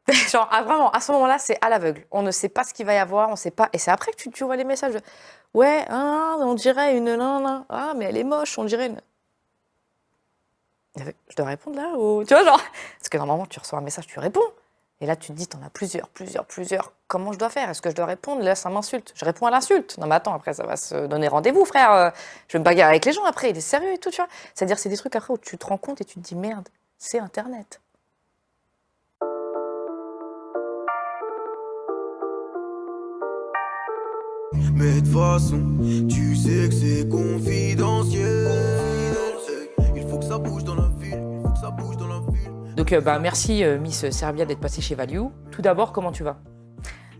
Genre, vraiment, à ce moment-là, c'est à l'aveugle. On ne sait pas ce qu'il va y avoir, on sais pas. Et c'est après que tu vois les messages. Ouais, on dirait une nan. Ah, mais elle est moche, on dirait une. Je dois répondre là ou... Tu vois, genre. Parce que normalement, tu reçois un message, tu réponds. Et là, tu te dis, t'en as plusieurs. Comment je dois faire? Est-ce que je dois répondre? Là, ça m'insulte. Je réponds à l'insulte. Non, mais attends, après, ça va se donner rendez-vous, frère. Je vais me bagarrer avec les gens après. Il est sérieux et tout, tu vois. C'est-à-dire, c'est des trucs après où tu te rends compte et tu te dis, merde, c'est Internet. Mais de toute façon, tu sais que c'est confidentiel. Il faut que ça bouge dans la ville, il faut que ça bouge dans la ville. Donc merci Miss Serbia d'être passée chez Value. Tout d'abord, comment tu vas?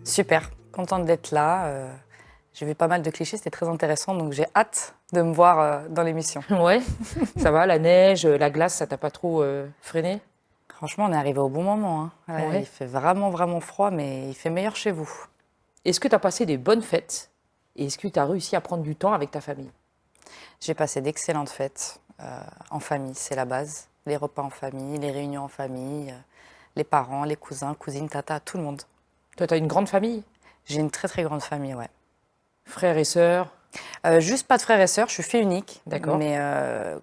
Super, contente d'être là. J'ai vu pas mal de clichés, c'était très intéressant, donc j'ai hâte de me voir dans l'émission. Ouais, ça va, la neige, la glace, ça t'a pas trop freiné? Franchement, on est arrivé au bon moment. Hein. Ouais. Il fait vraiment froid, mais il fait meilleur chez vous. Est-ce que tu as passé des bonnes fêtes? Et est-ce que tu as réussi à prendre du temps avec ta famille? J'ai passé d'excellentes fêtes en famille, c'est la base. Les repas en famille, les réunions en famille, les parents, les cousins, cousines, tata, tout le monde. Toi, tu as une grande famille? J'ai une très grande famille, ouais. Frères et sœurs? Juste pas de frères et sœurs, je suis fille unique. D'accord. Mais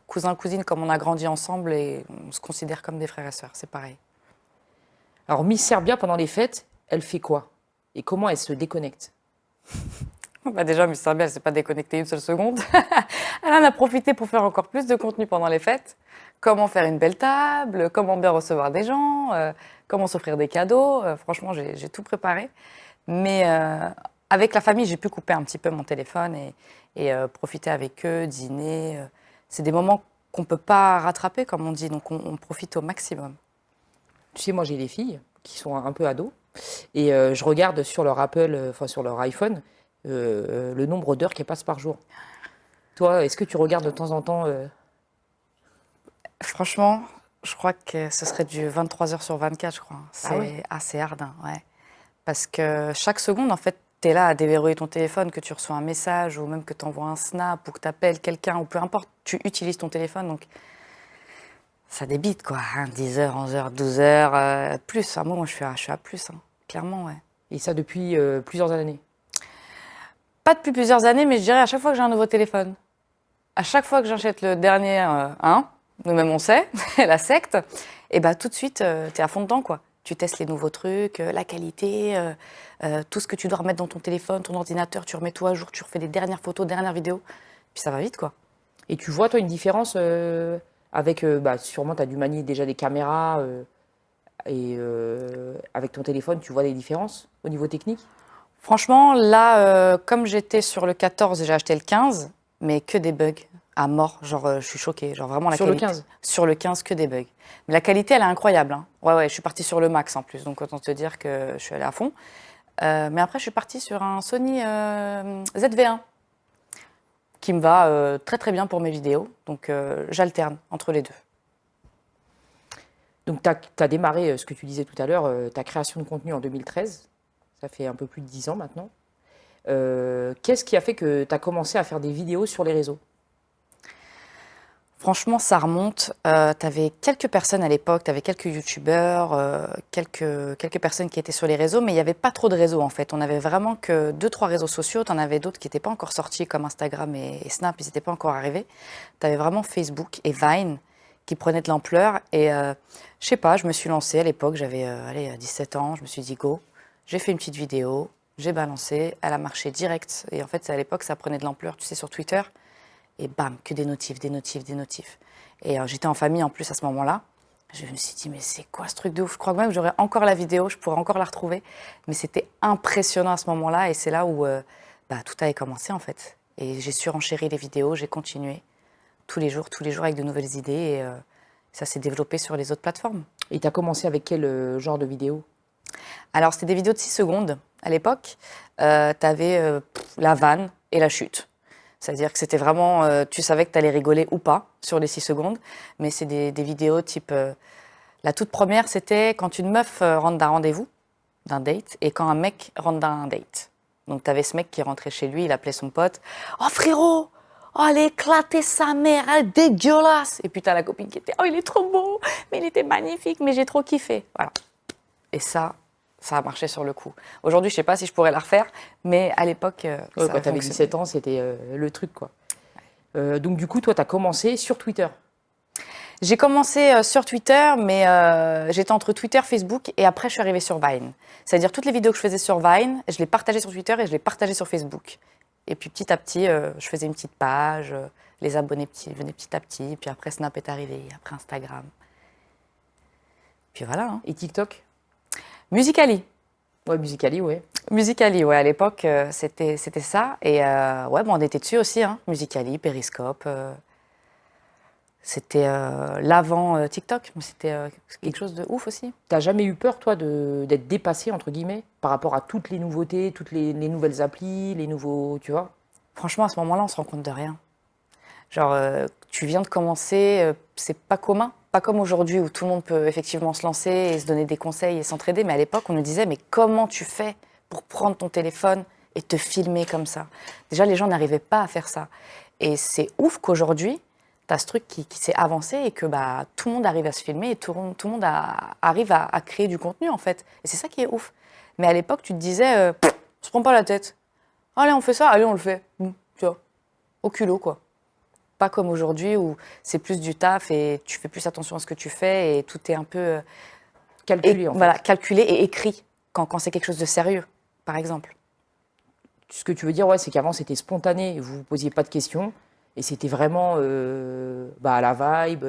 cousins, cousines, comme on a grandi ensemble et on se considère comme des frères et sœurs, c'est pareil. Alors, Miss Serbia, pendant les fêtes, elle fait quoi? Et comment elle se déconnecte? Bah déjà, Miss Serbia, elle s'est pas déconnectée une seule seconde. Elle en a profité pour faire encore plus de contenu pendant les fêtes. Comment faire une belle table, comment bien recevoir des gens, comment s'offrir des cadeaux. Franchement, j'ai tout préparé. Mais avec la famille, j'ai pu couper un petit peu mon téléphone et profiter avec eux, dîner. C'est des moments qu'on ne peut pas rattraper, comme on dit, donc on profite au maximum. Tu sais, moi, j'ai des filles qui sont un peu ados. Et je regarde sur leur Apple, enfin sur leur iPhone, le nombre d'heures qu'elles passent par jour. Toi, est-ce que tu regardes de temps en temps Franchement, je crois que ce serait du 23 heures sur 24, je crois. C'est ouais. assez hard, hein, ouais. Parce que chaque seconde, en fait, tu es là à déverrouiller ton téléphone, que tu reçois un message ou même que tu envoies un snap ou que tu appelles quelqu'un ou peu importe, tu utilises ton téléphone. Donc, ça débite, quoi. Hein, 10 heures, 11 heures, 12 heures, plus. À moi, je suis à plus, hein, clairement, ouais. Et ça depuis plusieurs années? Pas depuis plusieurs années, mais je dirais à chaque fois que j'ai un nouveau téléphone, à chaque fois que j'achète le dernier, nous-mêmes on sait, la secte, et bah tout de suite, tu es à fond dedans, quoi. Tu testes les nouveaux trucs, la qualité, tout ce que tu dois remettre dans ton téléphone, ton ordinateur, tu remets tout à jour, tu refais les dernières photos, dernières vidéos, puis ça va vite, quoi. Et tu vois, toi, une différence avec, sûrement, tu as dû manier déjà des caméras et avec ton téléphone, tu vois des différences au niveau technique? Franchement, là, comme j'étais sur le 14 et j'ai acheté le 15, mais que des bugs à mort. Genre, je suis choquée. Genre, vraiment, la Sur le qualité. 15? Sur le 15, que des bugs. Mais la qualité, elle est incroyable. Hein. Ouais, je suis partie sur le max en plus. Donc, autant te dire que je suis allée à fond. Mais après, je suis partie sur un Sony ZV1 qui me va très bien pour mes vidéos. Donc, j'alterne entre les deux. Donc, tu as démarré ce que tu disais tout à l'heure, ta création de contenu en 2013. Ça fait un peu plus de 10 ans maintenant. Qu'est-ce qui a fait que tu as commencé à faire des vidéos sur les réseaux? Franchement, ça remonte. Tu avais quelques personnes à l'époque, tu avais quelques youtubeurs, quelques personnes qui étaient sur les réseaux, mais il n'y avait pas trop de réseaux en fait. On n'avait vraiment que 2-3 réseaux sociaux. Tu en avais d'autres qui n'étaient pas encore sortis, comme Instagram et Snap, ils n'étaient pas encore arrivés. Tu avais vraiment Facebook et Vine qui prenaient de l'ampleur. Et je sais pas, je me suis lancée à l'époque, j'avais 17 ans, je me suis dit go. J'ai fait une petite vidéo, j'ai balancé, elle a marché direct. Et en fait, à l'époque, ça prenait de l'ampleur, tu sais, sur Twitter. Et bam, que des notifs. Et j'étais en famille en plus à ce moment-là. Je me suis dit, mais c'est quoi ce truc de ouf? Je crois même que j'aurais encore la vidéo, je pourrais encore la retrouver. Mais c'était impressionnant à ce moment-là. Et c'est là où tout avait commencé en fait. Et j'ai surenchéri les vidéos, j'ai continué tous les jours avec de nouvelles idées. Et ça s'est développé sur les autres plateformes. Et tu as commencé avec quel genre de vidéo? Alors, c'était des vidéos de 6 secondes à l'époque. Tu avais la vanne et la chute. C'est-à-dire que c'était vraiment, tu savais que tu allais rigoler ou pas sur les 6 secondes, mais c'est des vidéos type, la toute première, c'était quand une meuf rentre d'un rendez-vous, d'un date, et quand un mec rentre d'un date. Donc tu avais ce mec qui rentrait chez lui, il appelait son pote, « Oh frérot, oh elle a éclaté sa mère, elle est dégueulasse !» Et puis t'as la copine qui était, « Oh il est trop beau, mais il était magnifique, mais j'ai trop kiffé !» Voilà. Et ça a marché sur le coup. Aujourd'hui, je sais pas si je pourrais la refaire, mais à l'époque, Ouais, ça quand tu avais fonctionnait. 17 ans, c'était le truc, quoi. Donc, du coup, toi, tu as commencé sur Twitter. J'ai commencé sur Twitter, mais j'étais entre Twitter, Facebook, et après, je suis arrivée sur Vine. C'est-à-dire, toutes les vidéos que je faisais sur Vine, je les partageais sur Twitter et je les partageais sur Facebook. Et puis, petit à petit, je faisais une petite page, les abonnés venaient petit à petit, puis après, Snap est arrivé, après Instagram. Puis voilà. Hein. Et TikTok? Musical.ly. Ouais, Musical.ly, ouais. Musical.ly, ouais, à l'époque, c'était ça. Et ouais, bon, on était dessus aussi, hein. Musical.ly, Periscope. C'était l'avant TikTok, mais c'était quelque chose de ouf aussi. T'as jamais eu peur, toi, d'être dépassé, entre guillemets, par rapport à toutes les nouveautés, toutes les nouvelles applis, les nouveaux, tu vois? Franchement, à ce moment-là, on se rend compte de rien. Genre, tu viens de commencer, c'est pas commun. Pas comme aujourd'hui où tout le monde peut effectivement se lancer et se donner des conseils et s'entraider. Mais à l'époque, on nous disait, mais comment tu fais pour prendre ton téléphone et te filmer comme ça? Déjà, les gens n'arrivaient pas à faire ça. Et c'est ouf qu'aujourd'hui, tu as ce truc qui s'est avancé et que bah, tout le monde arrive à se filmer et tout le monde arrive à créer du contenu, en fait. Et c'est ça qui est ouf. Mais à l'époque, tu te disais, on se prend pas la tête. Allez, on fait ça, allez, on le fait. Tu vois, au culot, quoi. Pas comme aujourd'hui où c'est plus du taf et tu fais plus attention à ce que tu fais et tout est un peu Calculé, en fait. voilà, calculé et écrit quand c'est quelque chose de sérieux, par exemple. Ce que tu veux dire, ouais, c'est qu'avant, c'était spontané, vous vous posiez pas de questions, et c'était vraiment bah, à la vibe,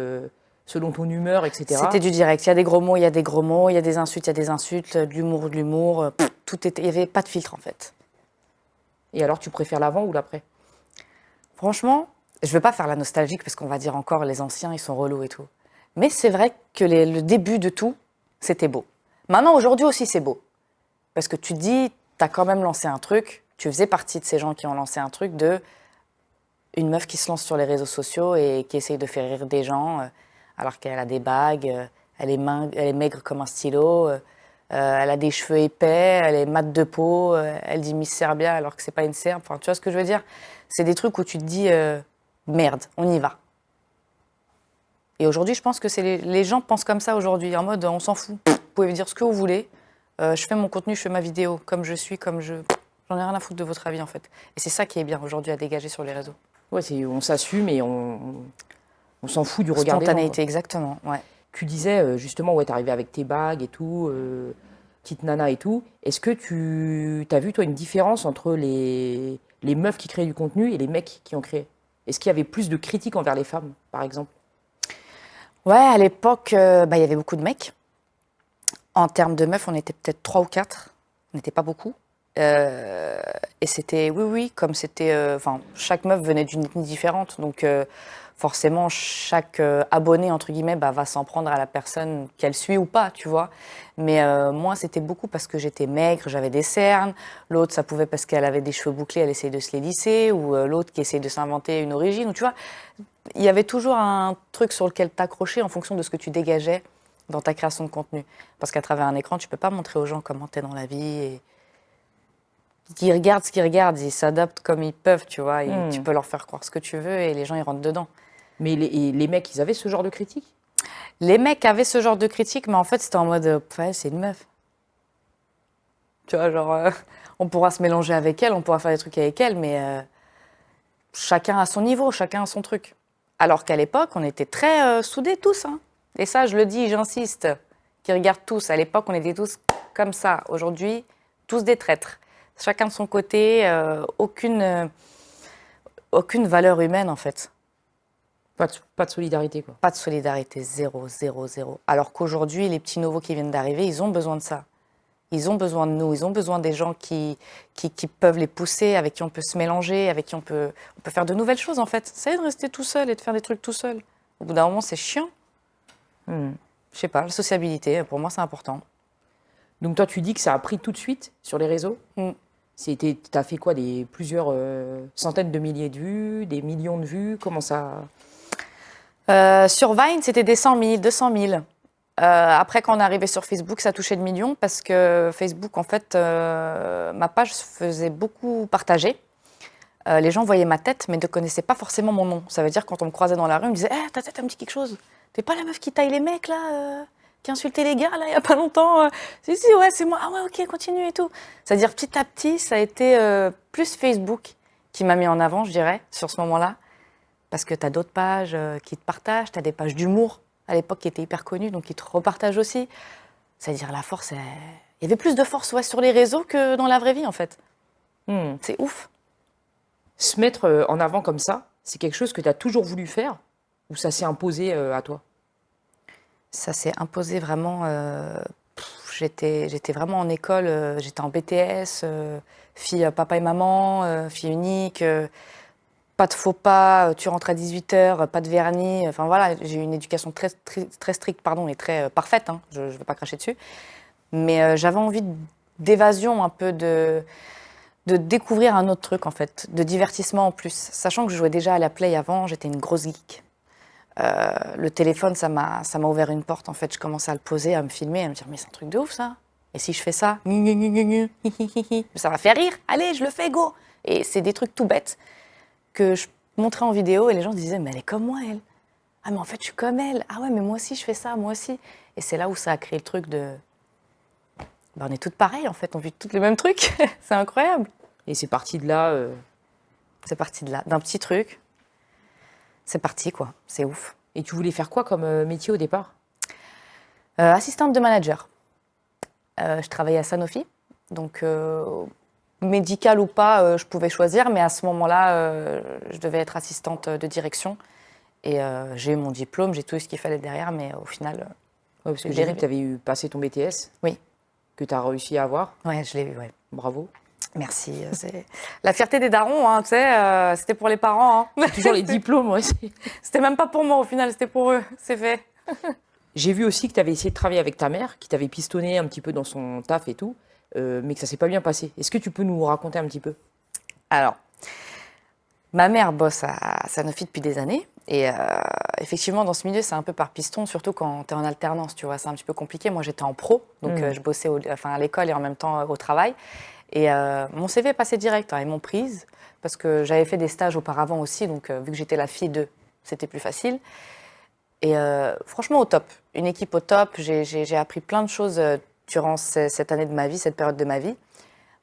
selon ton humeur, etc. C'était du direct. Il y a des gros mots, il y a des gros mots, il y a des insultes, il y a des insultes, de l'humour. Tout était, il n'y avait pas de filtre en fait. Et alors, tu préfères l'avant ou l'après? Franchement, je ne veux pas faire la nostalgique parce qu'on va dire encore les anciens, ils sont relous et tout. Mais c'est vrai que le début de tout, c'était beau. Maintenant, aujourd'hui aussi, c'est beau. Parce que tu te dis, tu as quand même lancé un truc, tu faisais partie de ces gens qui ont lancé un truc de une meuf qui se lance sur les réseaux sociaux et qui essaye de faire rire des gens alors qu'elle a des bagues, elle est maigre comme un stylo, elle a des cheveux épais, elle est mate de peau, elle dit Miss Serbia alors que c'est pas une Serbe. Enfin, tu vois ce que je veux dire? C'est des trucs où tu te dis merde, on y va. Et aujourd'hui, je pense que les gens pensent comme ça aujourd'hui, en mode on s'en fout. Vous pouvez dire ce que vous voulez. Je fais mon contenu, je fais ma vidéo comme je suis, comme je. J'en ai rien à foutre de votre avis en fait. Et c'est ça qui est bien aujourd'hui à dégager sur les réseaux. Ouais, on s'assume et on s'en fout du regard des gens, Spontanéité, quoi. exactement. Ouais. Tu disais justement, ouais, t'es arrivé avec tes bagues et tout, petite nana et tout. Est-ce que tu as vu, toi, une différence entre les meufs qui créaient du contenu et les mecs qui en créaient? Est-ce qu'il y avait plus de critiques envers les femmes, par exemple? Ouais, à l'époque, il y avait beaucoup de mecs. En termes de meufs, on était peut-être 3 ou 4. On n'était pas beaucoup. Et c'était, oui, comme c'était. Enfin, chaque meuf venait d'une ethnie différente. Donc, forcément, chaque abonné, entre guillemets, va s'en prendre à la personne qu'elle suit ou pas, tu vois. Mais moi, c'était beaucoup parce que j'étais maigre, j'avais des cernes. L'autre, ça pouvait parce qu'elle avait des cheveux bouclés, elle essayait de se les lisser. Ou l'autre qui essayait de s'inventer une origine. Ou tu vois, il y avait toujours un truc sur lequel t'accrocher en fonction de ce que tu dégageais dans ta création de contenu. Parce qu'à travers un écran, tu peux pas montrer aux gens comment t'es dans la vie. Et ils regardent ce qu'ils regardent, ils s'adaptent comme ils peuvent, tu vois. Et tu peux leur faire croire ce que tu veux et les gens, ils rentrent dedans. Mais les mecs, ils avaient ce genre de critiques? Les mecs avaient ce genre de critiques, mais en fait, c'était en mode, ouais, c'est une meuf. Tu vois, genre, on pourra se mélanger avec elle, on pourra faire des trucs avec elle, mais chacun à son niveau, chacun a son truc. Alors qu'à l'époque, on était très soudés tous. Hein. Et ça, je le dis, j'insiste, qui regardent tous. À l'époque, on était tous comme ça. Aujourd'hui, tous des traîtres. Chacun de son côté, aucune valeur humaine, en fait. Pas de solidarité, quoi. Pas de solidarité, zéro, zéro, zéro. Alors qu'aujourd'hui, les petits nouveaux qui viennent d'arriver, ils ont besoin de ça. Ils ont besoin de nous, ils ont besoin des gens qui peuvent les pousser, avec qui on peut se mélanger, avec qui on peut faire de nouvelles choses, en fait. Ça aide de rester tout seul et de faire des trucs tout seul. Au bout d'un moment, c'est chiant. Je sais pas, la sociabilité, pour moi, c'est important. Donc toi, tu dis que ça a pris tout de suite sur les réseaux? T'as fait quoi, plusieurs centaines de milliers de vues, des millions de vues? Comment ça... Sur Vine, c'était des 100 000, 200 000. Après, quand on est arrivé sur Facebook, ça touchait le million parce que Facebook, en fait, ma page se faisait beaucoup partager. Les gens voyaient ma tête, mais ne connaissaient pas forcément mon nom. Ça veut dire, quand on me croisait dans la rue, ils me disaient « ta tête, elle me dit quelque chose. T'es pas la meuf qui taille les mecs, là qui insultait les gars, là, il n'y a pas longtemps. Si, ouais, c'est moi. Ah ouais, ok, continue et tout. C'est-à-dire, petit à petit, ça a été plus Facebook qui m'a mis en avant, je dirais, sur ce moment-là. Parce que tu as d'autres pages qui te partagent, tu as des pages d'humour, à l'époque, qui étaient hyper connues, donc qui te repartagent aussi. C'est-à-dire, la force, il y avait plus de force sur les réseaux que dans la vraie vie, en fait. C'est ouf. Se mettre en avant comme ça, c'est quelque chose que tu as toujours voulu faire ou ça s'est imposé à toi? Ça s'est imposé vraiment. J'étais vraiment en école, j'étais en BTS, fille papa et maman, fille unique, pas de faux pas, tu rentres à 18h, pas de vernis. Enfin voilà, j'ai eu une éducation très, très, très stricte, pardon, et très parfaite, hein, je ne vais pas cracher dessus. Mais j'avais envie d'évasion, un peu de découvrir un autre truc en fait, de divertissement en plus. Sachant que je jouais déjà à la Play avant, j'étais une grosse geek. Le téléphone, ça m'a ouvert une porte. En fait, je commençais à le poser, à me filmer, à me dire mais c'est un truc de ouf ça. Et si je fais ça, ça va faire rire. Allez, je le fais, go. Et c'est des trucs tout bêtes que je montrais en vidéo et les gens disaient mais elle est comme moi elle. Ah mais en fait je suis comme elle. Ah ouais mais moi aussi je fais ça, moi aussi. Et c'est là où ça a créé le truc de on est toutes pareilles en fait, on vit toutes les mêmes trucs. C'est incroyable. Et c'est parti de là. C'est parti de là, d'un petit truc. C'est parti, quoi. C'est ouf. Et tu voulais faire quoi comme métier au départ? Assistante de manager. Je travaillais à Sanofi. Donc, médical ou pas, je pouvais choisir. Mais à ce moment-là, je devais être assistante de direction. Et j'ai eu mon diplôme, j'ai tout eu ce qu'il fallait derrière. Mais au final, Ouais, parce que j'ai vu que tu avais eu passé ton BTS. Oui. Que tu as réussi à avoir. Ouais, je l'ai eu, ouais. Bravo. Merci. C'est la fierté des darons, hein, tu sais. C'était pour les parents. Hein. Toujours les diplômes, ouais. C'était même pas pour moi, au final. C'était pour eux. C'est fait. J'ai vu aussi que tu avais essayé de travailler avec ta mère, qui t'avait pistonné un petit peu dans son taf et tout, mais que ça s'est pas bien passé. Est-ce que tu peux nous raconter un petit peu? Alors, ma mère bosse à Sanofi depuis des années. Et effectivement, dans ce milieu, c'est un peu par piston, surtout quand tu es en alternance, tu vois. C'est un petit peu compliqué. Moi, j'étais en pro, donc je bossais à l'école et en même temps au travail. Et mon CV est passé direct. Hein, ils m'ont prise parce que j'avais fait des stages auparavant aussi. Donc, vu que j'étais la fille d'eux, c'était plus facile. Et franchement, au top. Une équipe au top. J'ai appris plein de choses durant cette année de ma vie, cette période de ma vie.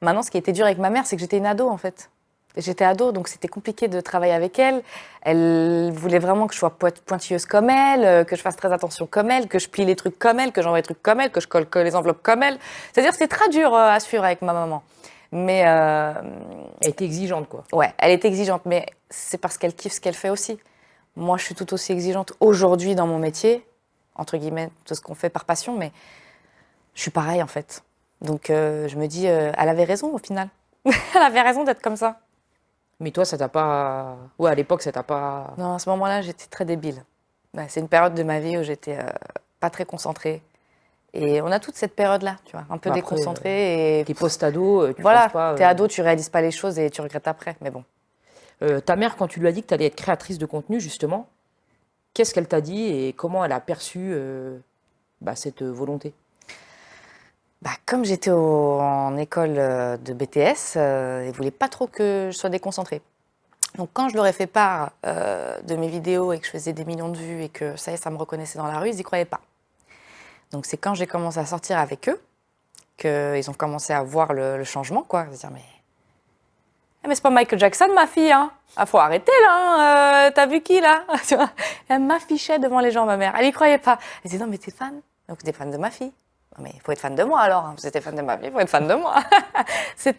Maintenant, ce qui était dur avec ma mère, c'est que j'étais une ado, en fait. J'étais ado, donc c'était compliqué de travailler avec elle. Elle voulait vraiment que je sois pointilleuse comme elle, que je fasse très attention comme elle, que je plie les trucs comme elle, que j'envoie les trucs comme elle, que je colle les enveloppes comme elle. C'est-à-dire que c'est très dur à suivre avec ma maman. Mais Elle était exigeante, quoi. ouais, elle est exigeante, mais c'est parce qu'elle kiffe ce qu'elle fait aussi. Moi, je suis tout aussi exigeante aujourd'hui dans mon métier, entre guillemets, de ce qu'on fait par passion, mais je suis pareille en fait. Donc je me dis, elle avait raison au final. Elle avait raison d'être comme ça. Mais toi, ça t'a pas... Ouais, à l'époque, ça t'a pas... Non, à ce moment-là, j'étais très débile. Ouais, c'est une période de ma vie où j'étais pas très concentrée. Et on a toute cette période-là, tu vois, un peu Après, déconcentrée. T'es post-ado, tu voilà, penses pas... t'es ado, tu réalises pas les choses et tu regrettes après, mais bon. Ta mère, quand tu lui as dit que tu allais être créatrice de contenu, justement, qu'est-ce qu'elle t'a dit et comment elle a perçu cette volonté? Bah, comme j'étais en école de BTS, ils ne voulaient pas trop que je sois déconcentrée. Donc quand je leur ai fait part de mes vidéos et que je faisais des millions de vues et que ça y est, ça me reconnaissait dans la rue, ils n'y croyaient pas. Donc c'est quand j'ai commencé à sortir avec eux qu'ils ont commencé à voir le changement, quoi. Ils se dire, mais c'est pas Michael Jackson, ma fille, hein. Ah, faut arrêter, là. T'as vu qui, là? Tu vois, elle m'affichait devant les gens, ma mère. Elle n'y croyait pas. Elle disait, non, mais t'es fan. Donc t'es fan de ma fille. Non, mais il faut être fan de moi, alors. Hein. Si t'es fan de ma fille, il faut être fan de moi.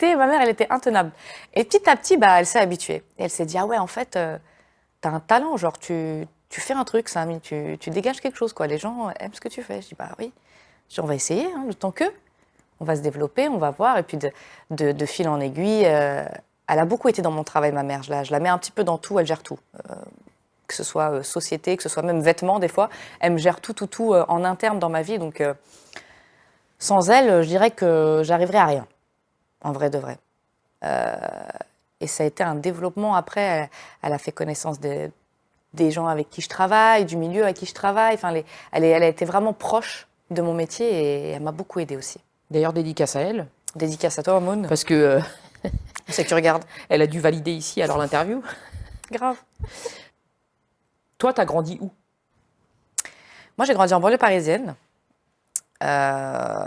Ma mère, elle était intenable. Et petit à petit, elle s'est habituée. Et elle s'est dit, ah ouais, en fait, t'as un talent, genre, tu fais un truc, Samy, tu dégages quelque chose, quoi. Les gens aiment ce que tu fais. Je dis, bah oui. Je dis, on va essayer, hein, le temps que. On va se développer, on va voir. Et puis, de fil en aiguille, elle a beaucoup été dans mon travail, ma mère. Je la mets un petit peu dans tout, elle gère tout. Que ce soit société, que ce soit même vêtements, des fois. Elle me gère tout en interne dans ma vie. Donc, sans elle, je dirais que j'arriverais à rien, en vrai de vrai. Et ça a été un développement. Après, elle a fait connaissance des gens avec qui je travaille, du milieu avec qui je travaille. Enfin, elle a été vraiment proche de mon métier et elle m'a beaucoup aidée aussi. D'ailleurs, dédicace à elle. Dédicace à toi, Amon. Parce que... c'est que tu regardes. Elle a dû valider ici, alors, l'interview. Grave. Toi, t'as grandi où? Moi, j'ai grandi en banlieue parisienne. Euh,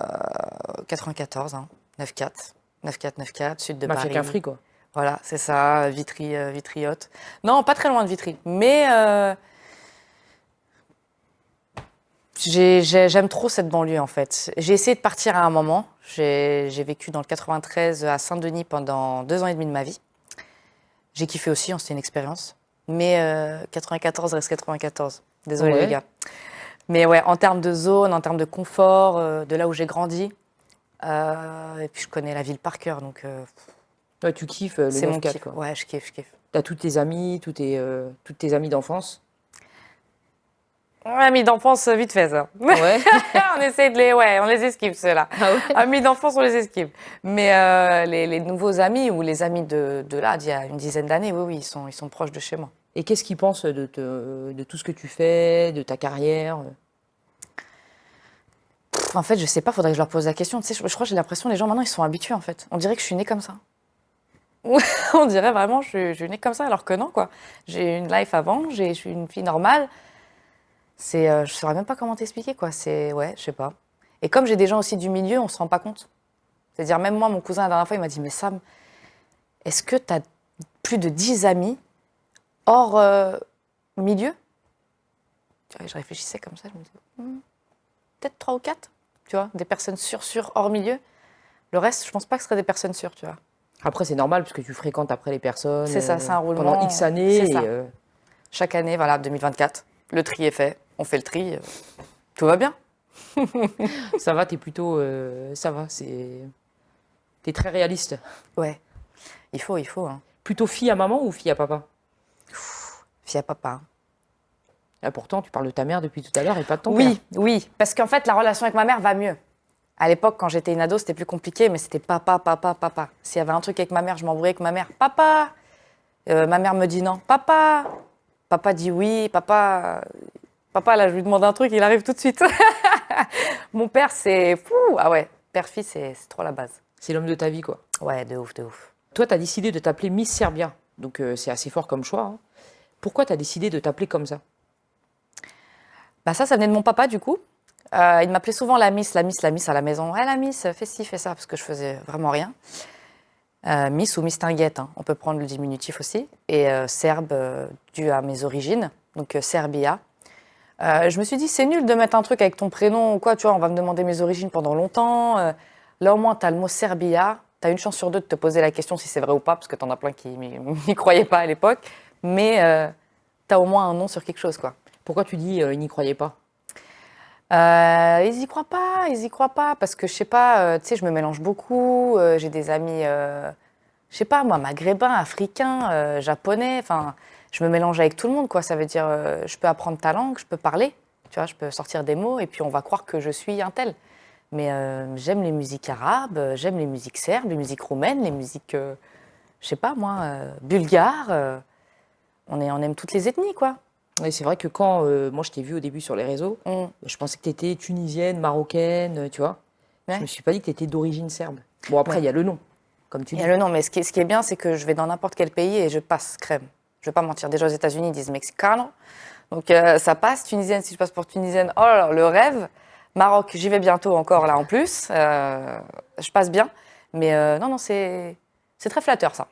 94, hein, 9-4. 9-4, 9-4, sud de Mafia Paris. qu'un fric, quoi. Voilà, c'est ça, Vitry, Vitry-Haute. Non, pas très loin de Vitry. Mais j'aime trop cette banlieue, en fait. J'ai essayé de partir à un moment. J'ai vécu dans le 93 à Saint-Denis pendant 2 ans et demi de ma vie. J'ai kiffé aussi, hein, c'était une expérience. Mais 94 reste 94. Désolée, Ouais. les gars. Mais ouais, en termes de zone, en termes de confort, de là où j'ai grandi, et puis je connais la ville par cœur, donc Ouais, tu kiffes le c'est mon 9-4, kiff. quoi. Ouais, je kiffe, je kiffe. T'as toutes tes amies, toutes tes amies d'enfance. Ouais, amis d'enfance, vite fait ça. Ouais. On essaie de les, ouais, on les esquive ceux-là. Ah ouais. Amis d'enfance, on les esquive. Mais les nouveaux amis ou les amis de là, d'il y a une dizaine d'années, oui, oui, ils sont proches de chez moi. Et qu'est-ce qu'ils pensent de tout ce que tu fais, de ta carrière? En fait, je sais pas, faudrait que je leur pose la question. Tu sais, je crois que j'ai l'impression que les gens maintenant, ils sont habitués en fait. On dirait que je suis née comme ça. On dirait vraiment que je suis née comme ça, alors que non, quoi. J'ai eu une life avant, je suis une fille normale. Je saurais même pas comment t'expliquer, quoi. Ouais, je sais pas. Et comme j'ai des gens aussi du milieu, on se rend pas compte. C'est-à-dire, même moi, mon cousin, la dernière fois, il m'a dit, mais Sam, est-ce que tu as plus de 10 amis hors milieu? Tu vois, je réfléchissais comme ça, je me disais, peut-être 3 ou 4, tu vois, des personnes sûres, hors milieu. Le reste, je pense pas que ce serait des personnes sûres, tu vois. Après, c'est normal, parce que tu fréquentes après les personnes C'est ça, c'est un roulement. pendant X années. C'est ça. Et, Chaque année, voilà, 2024, le tri est fait, on fait le tri, tout va bien. ça va, t'es plutôt... ça va, t'es très réaliste. Ouais, il faut, hein. Plutôt fille à maman ou fille à papa? Fille à papa. Ah, pourtant, tu parles de ta mère depuis tout à l'heure et pas de ton Oui, père. oui, parce qu'en fait, la relation avec ma mère va mieux. À l'époque, quand j'étais une ado, c'était plus compliqué, mais c'était papa, papa, papa. S'il y avait un truc avec ma mère, je m'embrouillais avec ma mère. Papa! Ma mère me dit non. Papa! Papa dit oui. Papa, là, je lui demande un truc, il arrive tout de suite. Mon père, c'est fou. Ah ouais, père-fils, c'est trop la base. C'est l'homme de ta vie, quoi. Ouais, de ouf, de ouf. Toi, t'as décidé de t'appeler Miss Serbia. Donc, c'est assez fort comme choix, hein. Pourquoi t'as décidé de t'appeler comme ça? Bah ça venait de mon papa, du coup. Il m'appelait souvent la miss à la maison. Ouais, la miss, fais ci, fais ça, parce que je faisais vraiment rien. Miss ou Miss Tinguette, hein. On peut prendre le diminutif aussi. Et serbe, dû à mes origines, donc Serbia. Je me suis dit, c'est nul de mettre un truc avec ton prénom ou quoi, tu vois, on va me demander mes origines pendant longtemps. Là, au moins, tu as le mot Serbia. Tu as une chance sur deux de te poser la question si c'est vrai ou pas, parce que tu en as plein qui n'y croyaient pas à l'époque. Mais tu as au moins un nom sur quelque chose, quoi. Pourquoi tu dis il n'y croyait pas? Ils y croient pas, parce que je sais pas, tu sais, je me mélange beaucoup, j'ai des amis, je sais pas, moi, maghrébins, africains, japonais, enfin, je me mélange avec tout le monde, quoi. Ça veut dire, je peux apprendre ta langue, je peux parler, tu vois, je peux sortir des mots, et puis on va croire que je suis un tel. Mais j'aime les musiques arabes, j'aime les musiques serbes, les musiques roumaines, les musiques, je sais pas, moi, bulgares, on aime toutes les ethnies, quoi. Et c'est vrai que quand moi je t'ai vu au début sur les réseaux, je pensais que tu étais tunisienne, marocaine, tu vois. Ouais. Je me suis pas dit que tu étais d'origine serbe. Bon, après, il y a le nom, comme tu Il dis. y a le nom, mais ce qui est bien, c'est que je vais dans n'importe quel pays et je passe crème. Je vais pas mentir. Déjà aux États-Unis, ils disent mexicano. Donc ça passe. Tunisienne, si je passe pour tunisienne, oh là là, le rêve. Maroc, j'y vais bientôt encore là en plus. Je passe bien. Mais non, c'est très flatteur ça.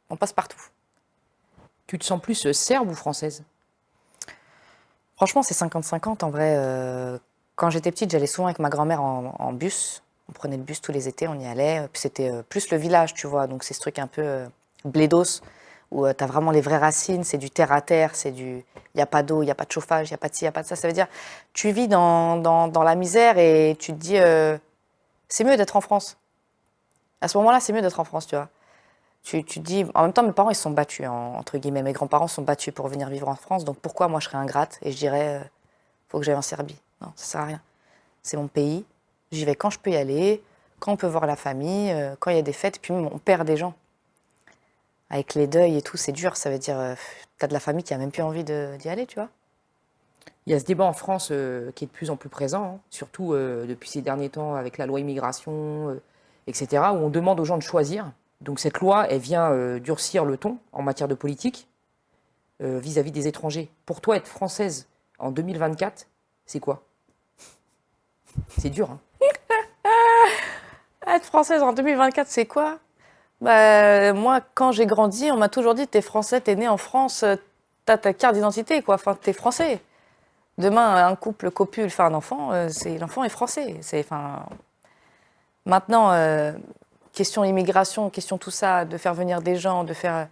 On passe partout. Tu te sens plus serbe ou française? Franchement, c'est 50-50 en vrai. Quand j'étais petite, j'allais souvent avec ma grand-mère en bus. On prenait le bus tous les étés, on y allait. Puis c'était plus le village, tu vois. Donc c'est ce truc un peu blédos, où tu as vraiment les vraies racines. C'est du terre à terre, il n'y a pas d'eau, il n'y a pas de chauffage, il n'y a pas de ci, il n'y a pas de ça. Ça veut dire, tu vis dans la misère et tu te dis, c'est mieux d'être en France. À ce moment-là, c'est mieux d'être en France, tu vois. Tu te dis, en même temps, mes parents, ils se sont battus, entre guillemets. Mes grands-parents se sont battus pour venir vivre en France. Donc pourquoi moi, je serais ingrate et je dirais, faut que j'aille en Serbie? Non, ça sert à rien. C'est mon pays. J'y vais quand je peux y aller, quand on peut voir la famille, quand il y a des fêtes. Puis même, on perd des gens. Avec les deuils et tout, c'est dur. Ça veut dire, t'as de la famille qui a même plus envie d'y aller, tu vois. Il y a ce débat en France qui est de plus en plus présent, hein, surtout depuis ces derniers temps avec la loi immigration, etc., où on demande aux gens de choisir. Donc cette loi, elle vient durcir le ton en matière de politique vis-à-vis des étrangers. Pour toi, être française en 2024, c'est quoi? C'est dur, hein. Être française en 2024, c'est quoi? Bah, moi, quand j'ai grandi, on m'a toujours dit, t'es français, t'es né en France, t'as ta carte d'identité, quoi. Enfin, t'es français. Demain, un couple copule fait un enfant, l'enfant est français. Enfin, maintenant, question immigration, question tout ça, de faire venir des gens, de faire...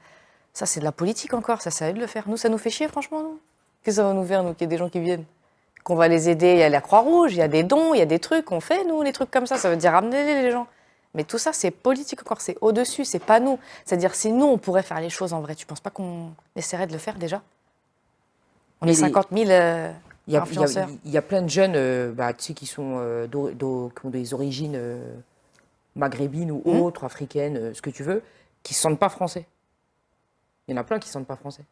Ça, c'est de la politique encore, ça à eux de le faire. Nous, ça nous fait chier, franchement, nous. Qu'est-ce que ça va nous faire, nous, qu'il y ait des gens qui viennent? Qu'on va les aider, il y a la Croix-Rouge, il y a des dons, il y a des trucs qu'on fait, nous, les trucs comme ça veut dire ramener les gens. Mais tout ça, c'est politique encore, c'est au-dessus, c'est pas nous. C'est-à-dire, si nous, on pourrait faire les choses en vrai, tu penses pas qu'on essaierait de le faire déjà? On est 50 000 influenceurs. Il y a plein de jeunes tu sais, qui sont, qui ont des origines maghrébines ou autres, africaines, ce que tu veux, qui ne se sentent pas français. Il y en a plein qui ne se sentent pas français.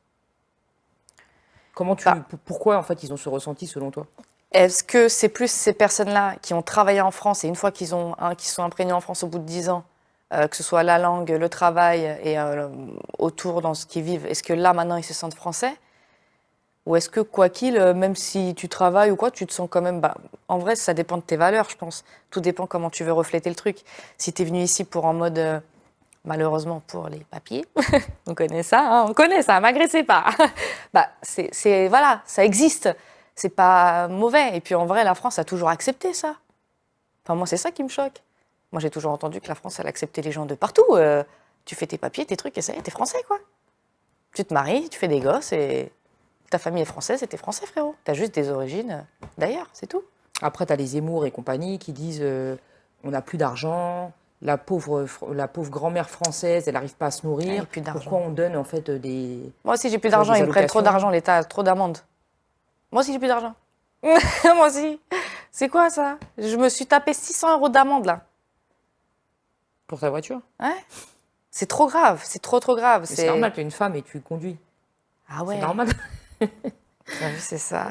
Pourquoi, en fait, ils ont ce ressenti, selon toi? Est-ce que c'est plus ces personnes-là qui ont travaillé en France et une fois qu'ils se sont imprégnés en France au bout de 10 ans, que ce soit la langue, le travail et autour dans ce qu'ils vivent, est-ce que là, maintenant, ils se sentent français? Ou est-ce que, quoi qu'il, même si tu travailles ou quoi, tu te sens quand même... en vrai, ça dépend de tes valeurs, je pense. Tout dépend comment tu veux refléter le truc. Si tu es venu ici pour en mode... malheureusement, pour les papiers, on connaît ça, m'agressez pas. Voilà, ça existe. C'est pas mauvais. Et puis, en vrai, la France a toujours accepté ça. Enfin, moi, c'est ça qui me choque. Moi, j'ai toujours entendu que la France, elle acceptait les gens de partout. Tu fais tes papiers, tes trucs, et ça y est, t'es français, quoi. Tu te maries, tu fais des gosses, et ta famille est française, et t'es français, frérot. T'as juste des origines d'ailleurs, c'est tout. Après, t'as les Zemmour et compagnie qui disent on n'a plus d'argent, la pauvre grand-mère française, elle n'arrive pas à se nourrir. Plus d'argent. Pourquoi on donne, en fait, des... Moi aussi, j'ai plus d'argent, ils me prennent trop d'argent, l'État a trop d'amendes. Moi aussi, j'ai plus d'argent. Moi aussi. C'est quoi ça? Je me suis tapé 600 € d'amende là. Pour ta voiture? Ouais. C'est trop grave, c'est trop grave. C'est normal, tu es une femme et tu conduis. Ah ouais. C'est normal. T'as vu, c'est ça.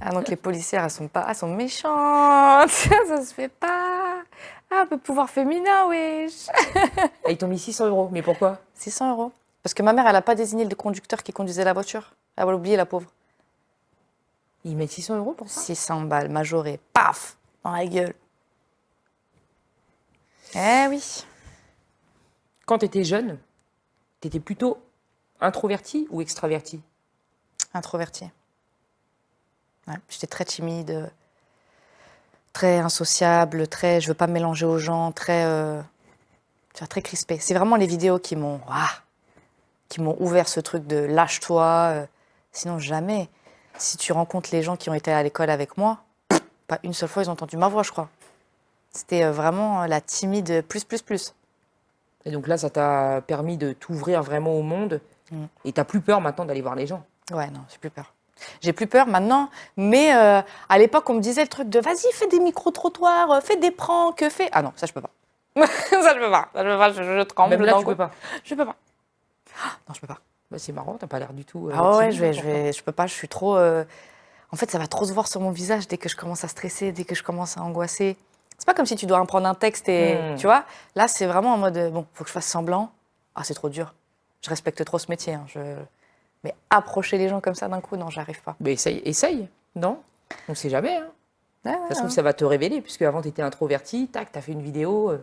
Ah donc les policières, elles sont méchantes. Ça se fait pas. Ah, un peu de pouvoir féminin, wesh. Et ils t'ont mis 600 €. Mais pourquoi? 600 €. Parce que ma mère, elle a pas désigné le conducteur qui conduisait la voiture. Elle a oublié, la pauvre. Ils mettent 600 € pour ça? 600 balles, majorées. Paf! Dans la gueule. Eh oui. Quand tu étais jeune, tu étais plutôt introverti ou extraverti? Introvertie. Ouais, j'étais très timide, très insociable, je veux pas me mélanger aux gens, très crispée. C'est vraiment les vidéos qui m'ont ouvert ce truc de lâche-toi. Sinon, jamais. Si tu rencontres les gens qui ont été à l'école avec moi, pas une seule fois ils ont entendu ma voix, je crois. C'était vraiment la timide plus. Et donc là, ça t'a permis de t'ouvrir vraiment au monde. Et t'as plus peur maintenant d'aller voir les gens? Ouais, non, j'ai plus peur. J'ai plus peur maintenant, mais à l'époque, on me disait le truc de vas-y, fais des micro-trottoirs, fais des pranks, fais... Ah non, ça, je peux pas. Ça, je peux pas. Je tremble. Même là, tu peux pas? Je peux pas. Non, je peux pas. Bah, c'est marrant, t'as pas l'air du tout... Ah ouais, timide, je peux pas, je suis trop... En fait, ça va trop se voir sur mon visage dès que je commence à stresser, dès que je commence à angoisser. C'est pas comme si tu dois apprendre un texte et... Tu vois? Là, c'est vraiment en mode, bon, faut que je fasse semblant. Ah, c'est trop dur. Je respecte trop ce métier, hein. Mais approcher les gens comme ça d'un coup, non, j'arrive pas. Mais essaye, non? On sait jamais, hein. Ouais, Ça se trouve, ça va te révéler, puisque avant, tu étais introverti, tac, tu as fait une vidéo,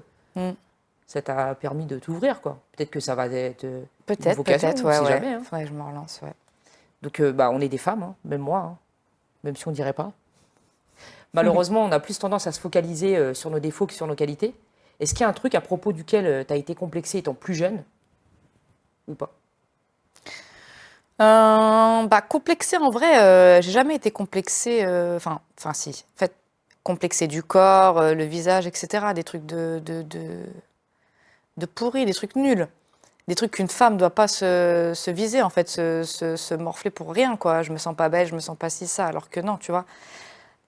ça t'a permis de t'ouvrir, quoi. Peut-être que ça va être une vocation, ouais, on sait jamais. Hein. Faudrait que je me relance, ouais. Donc, on est des femmes, hein, même moi, hein, même si on dirait pas. Malheureusement, on a plus tendance à se focaliser sur nos défauts que sur nos qualités. Est-ce qu'il y a un truc à propos duquel tu as été complexé étant plus jeune ou pas? Complexée, en vrai, j'ai jamais été complexée. Enfin, si. En fait, complexée du corps, le visage, etc. Des trucs de pourris, des trucs nuls. Des trucs qu'une femme doit pas se viser, en fait, se morfler pour rien, quoi. Je me sens pas belle, je me sens pas ci, ça, alors que non, tu vois.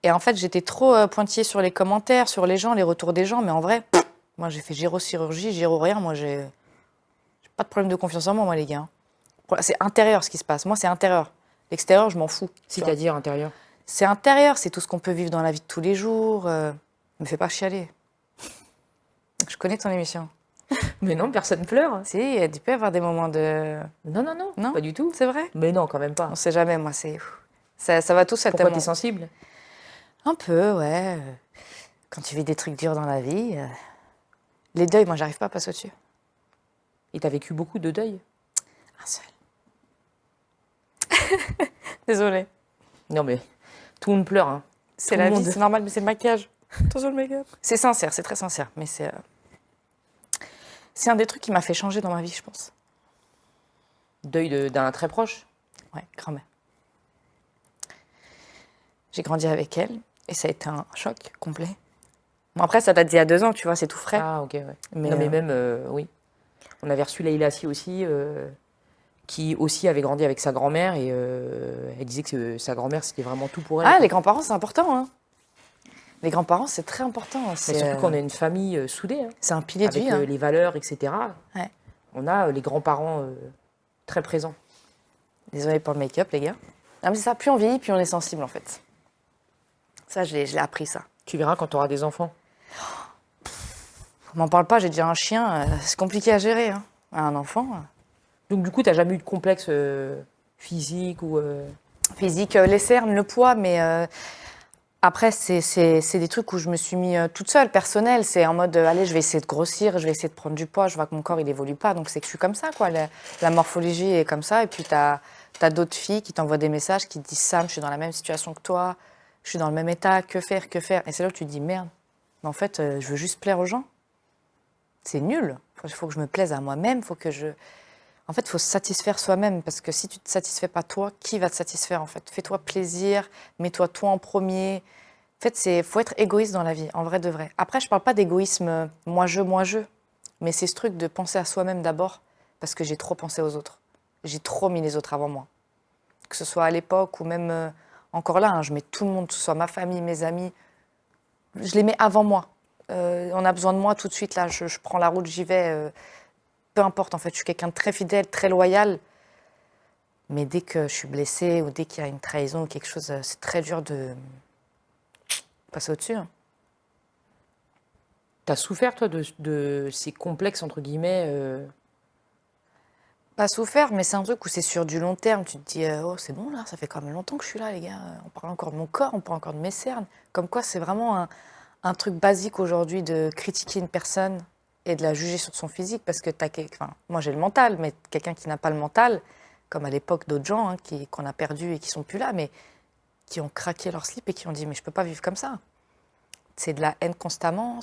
Et en fait, j'étais trop pointillée sur les commentaires, sur les gens, les retours des gens, mais en vrai, moi, j'ai fait gyrochirurgie, gyro rien. Moi, j'ai pas de problème de confiance en moi, les gars. C'est intérieur ce qui se passe. Moi, c'est intérieur. L'extérieur, je m'en fous. C'est-à-dire intérieur? C'est intérieur, c'est tout ce qu'on peut vivre dans la vie de tous les jours. Me fais pas chialer. Je connais ton émission. Mais non, personne pleure. Si, il peut y avoir des moments de... Non, pas du tout. C'est vrai? Mais non, quand même pas. On sait jamais, moi, c'est... Ça va tous être... Pourquoi t'es sensible? Un peu, ouais. Quand tu vis des trucs durs dans la vie, les deuils, moi, j'arrive pas à passer au-dessus. Et tu as vécu beaucoup de deuil? Un seul. Désolée. Non, mais tout le monde pleure. Hein. C'est Tout le la vie, monde. c'est normal, mais c'est le maquillage. Attention le make-up. C'est sincère, c'est très sincère, mais c'est un des trucs qui m'a fait changer dans ma vie, je pense. Deuil d'un très proche? Ouais, grand-mère. J'ai grandi avec elle et ça a été un choc complet. Bon, après, ça date d'il y a 2 ans, tu vois, c'est tout frais. Ah, ok, ouais. Mais, non, mais même, oui. On avait reçu Leïla Si aussi, qui aussi avait grandi avec sa grand-mère et elle disait que sa grand-mère, c'était vraiment tout pour elle. Ah, quoi. les grands-parents, c'est important, hein. Les grands-parents, c'est très important. Mais C'est surtout qu'on a une famille soudée, hein, c'est un pilier de avec vie. Hein. les valeurs, etc. Ouais. On a les grands-parents très présents. Désolée pour le make-up, les gars. Non, mais c'est ça, plus on vieillit, plus on est sensible, en fait. Ça, je l'ai appris, ça. Tu verras quand tu auras des enfants. On m'en parle pas, j'ai déjà un chien, c'est compliqué à gérer. Hein. Un enfant, Donc, du coup, tu n'as jamais eu de complexe physique ou. physique, les cernes, le poids, mais après, c'est des trucs où je me suis mis toute seule, personnelle. C'est en mode, allez, je vais essayer de grossir, je vais essayer de prendre du poids, je vois que mon corps, il évolue pas, donc c'est que je suis comme ça, quoi. La morphologie est comme ça, et puis t'as d'autres filles qui t'envoient des messages, qui te disent, Sam, je suis dans la même situation que toi, je suis dans le même état, que faire, que faire. Et c'est là où tu te dis, merde, mais en fait, je veux juste plaire aux gens. C'est nul. Il faut que je me plaise à moi-même, faut que je... En fait, il faut se satisfaire soi-même, parce que si tu ne te satisfais pas toi, qui va te satisfaire en fait? Fais-toi plaisir, mets-toi toi en premier. En fait, faut être égoïste dans la vie, en vrai de vrai. Après, je ne parle pas d'égoïsme moi je, mais c'est ce truc de penser à soi-même d'abord, parce que j'ai trop pensé aux autres. J'ai trop mis les autres avant moi. Que ce soit à l'époque ou même encore là, hein, je mets tout le monde, que ce soit ma famille, mes amis, je les mets avant moi. On a besoin de moi tout de suite, là, je prends la route, j'y vais. Peu importe, en fait, je suis quelqu'un de très fidèle, très loyal. Mais dès que je suis blessée ou dès qu'il y a une trahison ou quelque chose, c'est très dur de passer au-dessus. Hein. Tu as souffert, toi, de ces complexes, entre guillemets Pas souffert, mais c'est un truc où c'est sur du long terme. Tu te dis, oh, c'est bon, là, ça fait quand même longtemps que je suis là, les gars. On parle encore de mon corps, on parle encore de mes cernes. Comme quoi, c'est vraiment un truc basique aujourd'hui de critiquer une personne et de la juger sur son physique, parce que moi j'ai le mental, mais quelqu'un qui n'a pas le mental, comme à l'époque d'autres gens hein, qu'on a perdus et qui sont plus là, mais qui ont craqué leur slip et qui ont dit mais je peux pas vivre comme ça. C'est de la haine constamment. En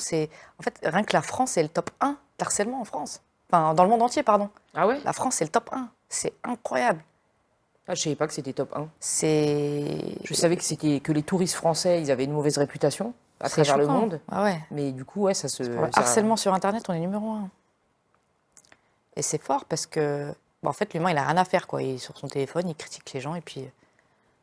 fait, rien que la France, c'est le top 1 d'harcèlement en France. Enfin, dans le monde entier, pardon. Ah ouais? La France, c'est le top 1. C'est incroyable. Ah, je savais pas que c'était top 1. Je savais que les touristes français, ils avaient une mauvaise réputation à travers le monde. Ah ouais. Mais du coup, ouais, ça se... Pour le harcèlement sur Internet, on est numéro 1. Et c'est fort parce que, en fait, l'humain, il a rien à faire, quoi. Il est sur son téléphone, il critique les gens, et puis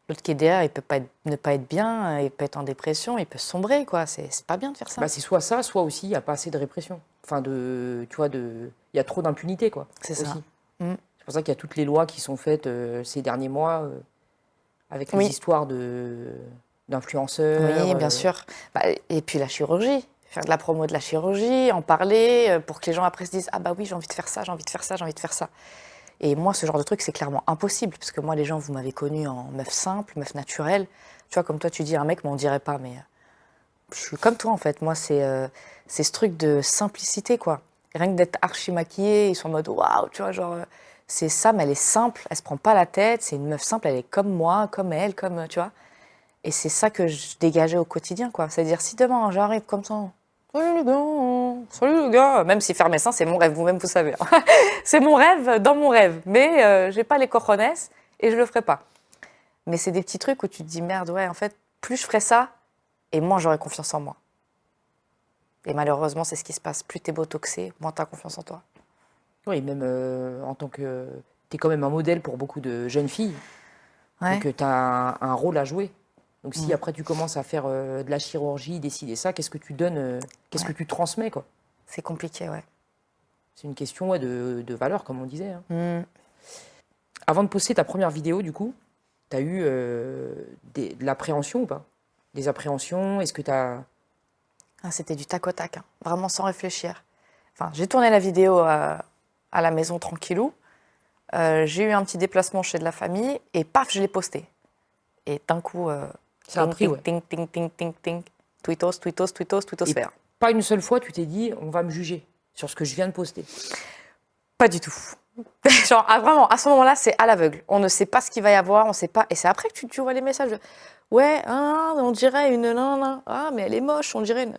l'autre qui est derrière, il peut ne pas être bien, il peut être en dépression, il peut sombrer, quoi. C'est pas bien de faire ça. Bah, c'est soit ça, soit aussi il n'y a pas assez de répression. Enfin, tu vois, il y a trop d'impunité, quoi. C'est ça. C'est pour ça qu'il y a toutes les lois qui sont faites ces derniers mois avec les histoires d'influenceurs. Oui, bien sûr. Et puis la chirurgie. Faire de la promo de la chirurgie, en parler, pour que les gens après se disent « Ah bah oui, j'ai envie de faire ça, j'ai envie de faire ça, j'ai envie de faire ça ». Et moi, ce genre de truc, c'est clairement impossible, parce que moi, les gens, vous m'avez connue en meuf simple, meuf naturelle. Tu vois, comme toi, tu dis un mec, mais on dirait pas, mais je suis comme toi, en fait. Moi, c'est ce truc de simplicité, quoi. Rien que d'être archi maquillée, ils sont en mode « Waouh », tu vois, genre... C'est Sam, elle est simple, elle se prend pas la tête, c'est une meuf simple, elle est comme moi, comme elle, comme, tu vois. Et c'est ça que je dégageais au quotidien, quoi. C'est-à-dire, si demain, j'arrive comme ça, salut les gars, même si faire mes seins, c'est mon rêve, vous-même, vous savez. C'est mon rêve dans mon rêve, mais j'ai pas les cojones et je le ferai pas. Mais c'est des petits trucs où tu te dis, merde, ouais, en fait, plus je ferai ça, et moins j'aurai confiance en moi. Et malheureusement, c'est ce qui se passe. Plus t'es botoxé, moins t'as confiance en toi. Oui, même en tant que... T'es quand même un modèle pour beaucoup de jeunes filles. Ouais. Donc, t'as un rôle à jouer. Donc, si après, tu commences à faire de la chirurgie, décider ça, qu'est-ce que tu donnes qu'est-ce que tu transmets, quoi? C'est compliqué, ouais. C'est une question de valeur, comme on disait. Hein. Avant de poster ta première vidéo, du coup, t'as eu de l'appréhension ou pas? Des appréhensions? Est-ce que t'as... Ah, c'était du tac au tac, hein. Vraiment sans réfléchir. Enfin, j'ai tourné la vidéo à la maison tranquillou. J'ai eu un petit déplacement chez de la famille et paf, je l'ai posté. Et d'un coup, Ça a pris, ouais. ting, ting, ting, ting, ting. tweetos Et faire. pas une seule fois, tu t'es dit, on va me juger sur ce que je viens de poster. Pas du tout. Genre, vraiment, à ce moment-là, c'est à l'aveugle. On ne sait pas ce qu'il va y avoir, on sait pas. Et c'est après que tu vois les messages de ouais, on dirait une nan, ah, mais elle est moche, on dirait une.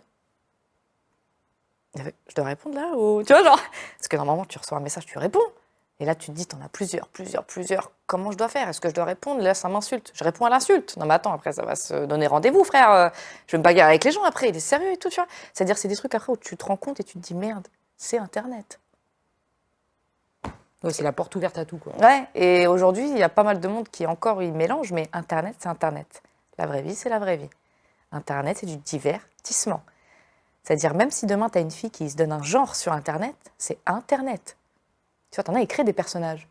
Je dois répondre là ou. Tu vois, genre. Parce que normalement, tu reçois un message, tu réponds. Et là, tu te dis, t'en as plusieurs. Comment je dois faire? Est-ce que je dois répondre? Là, ça m'insulte. Je réponds à l'insulte. Non, mais attends, après, ça va se donner rendez-vous, frère. Je vais me bagarrer avec les gens après. Il est sérieux et tout, tu vois. C'est-à-dire, c'est des trucs après où tu te rends compte et tu te dis, merde, c'est Internet. Ouais, c'est la porte ouverte à tout, quoi. Ouais, et aujourd'hui, il y a pas mal de monde qui encore y mélange, mais Internet, c'est Internet. La vraie vie, c'est la vraie vie. Internet, c'est du divertissement. C'est-à-dire, même si demain, tu as une fille qui se donne un genre sur Internet, c'est Internet. Tu vois, t'en as écrit des personnages.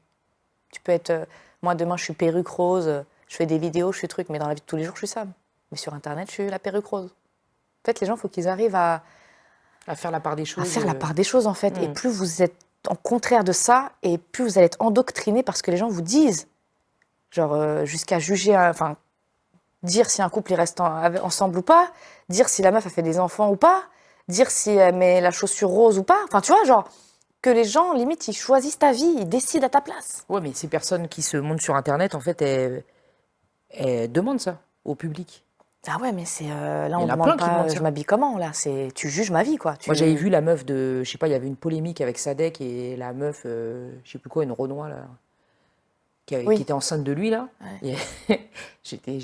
Tu peux être... moi, demain, je suis perruque rose, je fais des vidéos, je suis truc, mais dans la vie de tous les jours, je suis Sam. Mais sur Internet, je suis la perruque rose. En fait, les gens, il faut qu'ils arrivent à faire la part des choses. faire la part des choses, en fait. Et plus vous êtes en contraire de ça, et plus vous allez être endoctriné par ce que les gens vous disent. Genre, jusqu'à juger, enfin, dire si un couple il reste ensemble ou pas, dire si la meuf a fait des enfants ou pas, dire si elle met la chaussure rose ou pas. Enfin, tu vois, genre, que les gens, limite, ils choisissent ta vie, ils décident à ta place. Ouais, mais ces personnes qui se montrent sur Internet, en fait, elles demandent ça au public. Ah ouais, mais c'est là, Il y on en a demande plein qui pas, demandent je ça. m'habille comment, là. C'est, tu juges ma vie, quoi. Moi, j'avais vu la meuf de... Je sais pas, il y avait une polémique avec Sadek et la meuf, je sais plus quoi, une Renoir, là, qui Oui. était enceinte de lui, là. Ouais. Et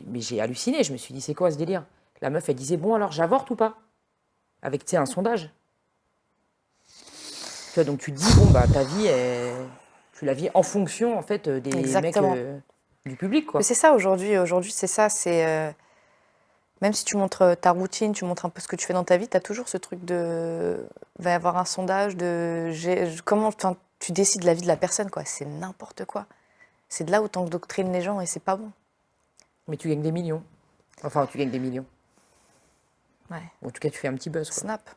mais j'ai halluciné. Je me suis dit, c'est quoi ce délire? La meuf, elle disait, bon, alors, j'avorte ou pas? Avec, tu sais, un sondage. Tu vois, donc tu te dis, bon, bah, ta vie, tu la vis en fonction, en fait, des Exactement. mecs du public, quoi. Mais c'est ça, aujourd'hui. Aujourd'hui, c'est ça, c'est... même si tu montres ta routine, tu montres un peu ce que tu fais dans ta vie, tu as toujours ce truc de... Il va y avoir un sondage de... Comment enfin, tu décides de la vie de la personne, quoi. C'est n'importe quoi. C'est de là où tu endoctrines les gens et c'est pas bon. Mais tu gagnes des millions. Enfin, tu gagnes des millions. Ouais. En tout cas, tu fais un petit buzz, quoi. Snap.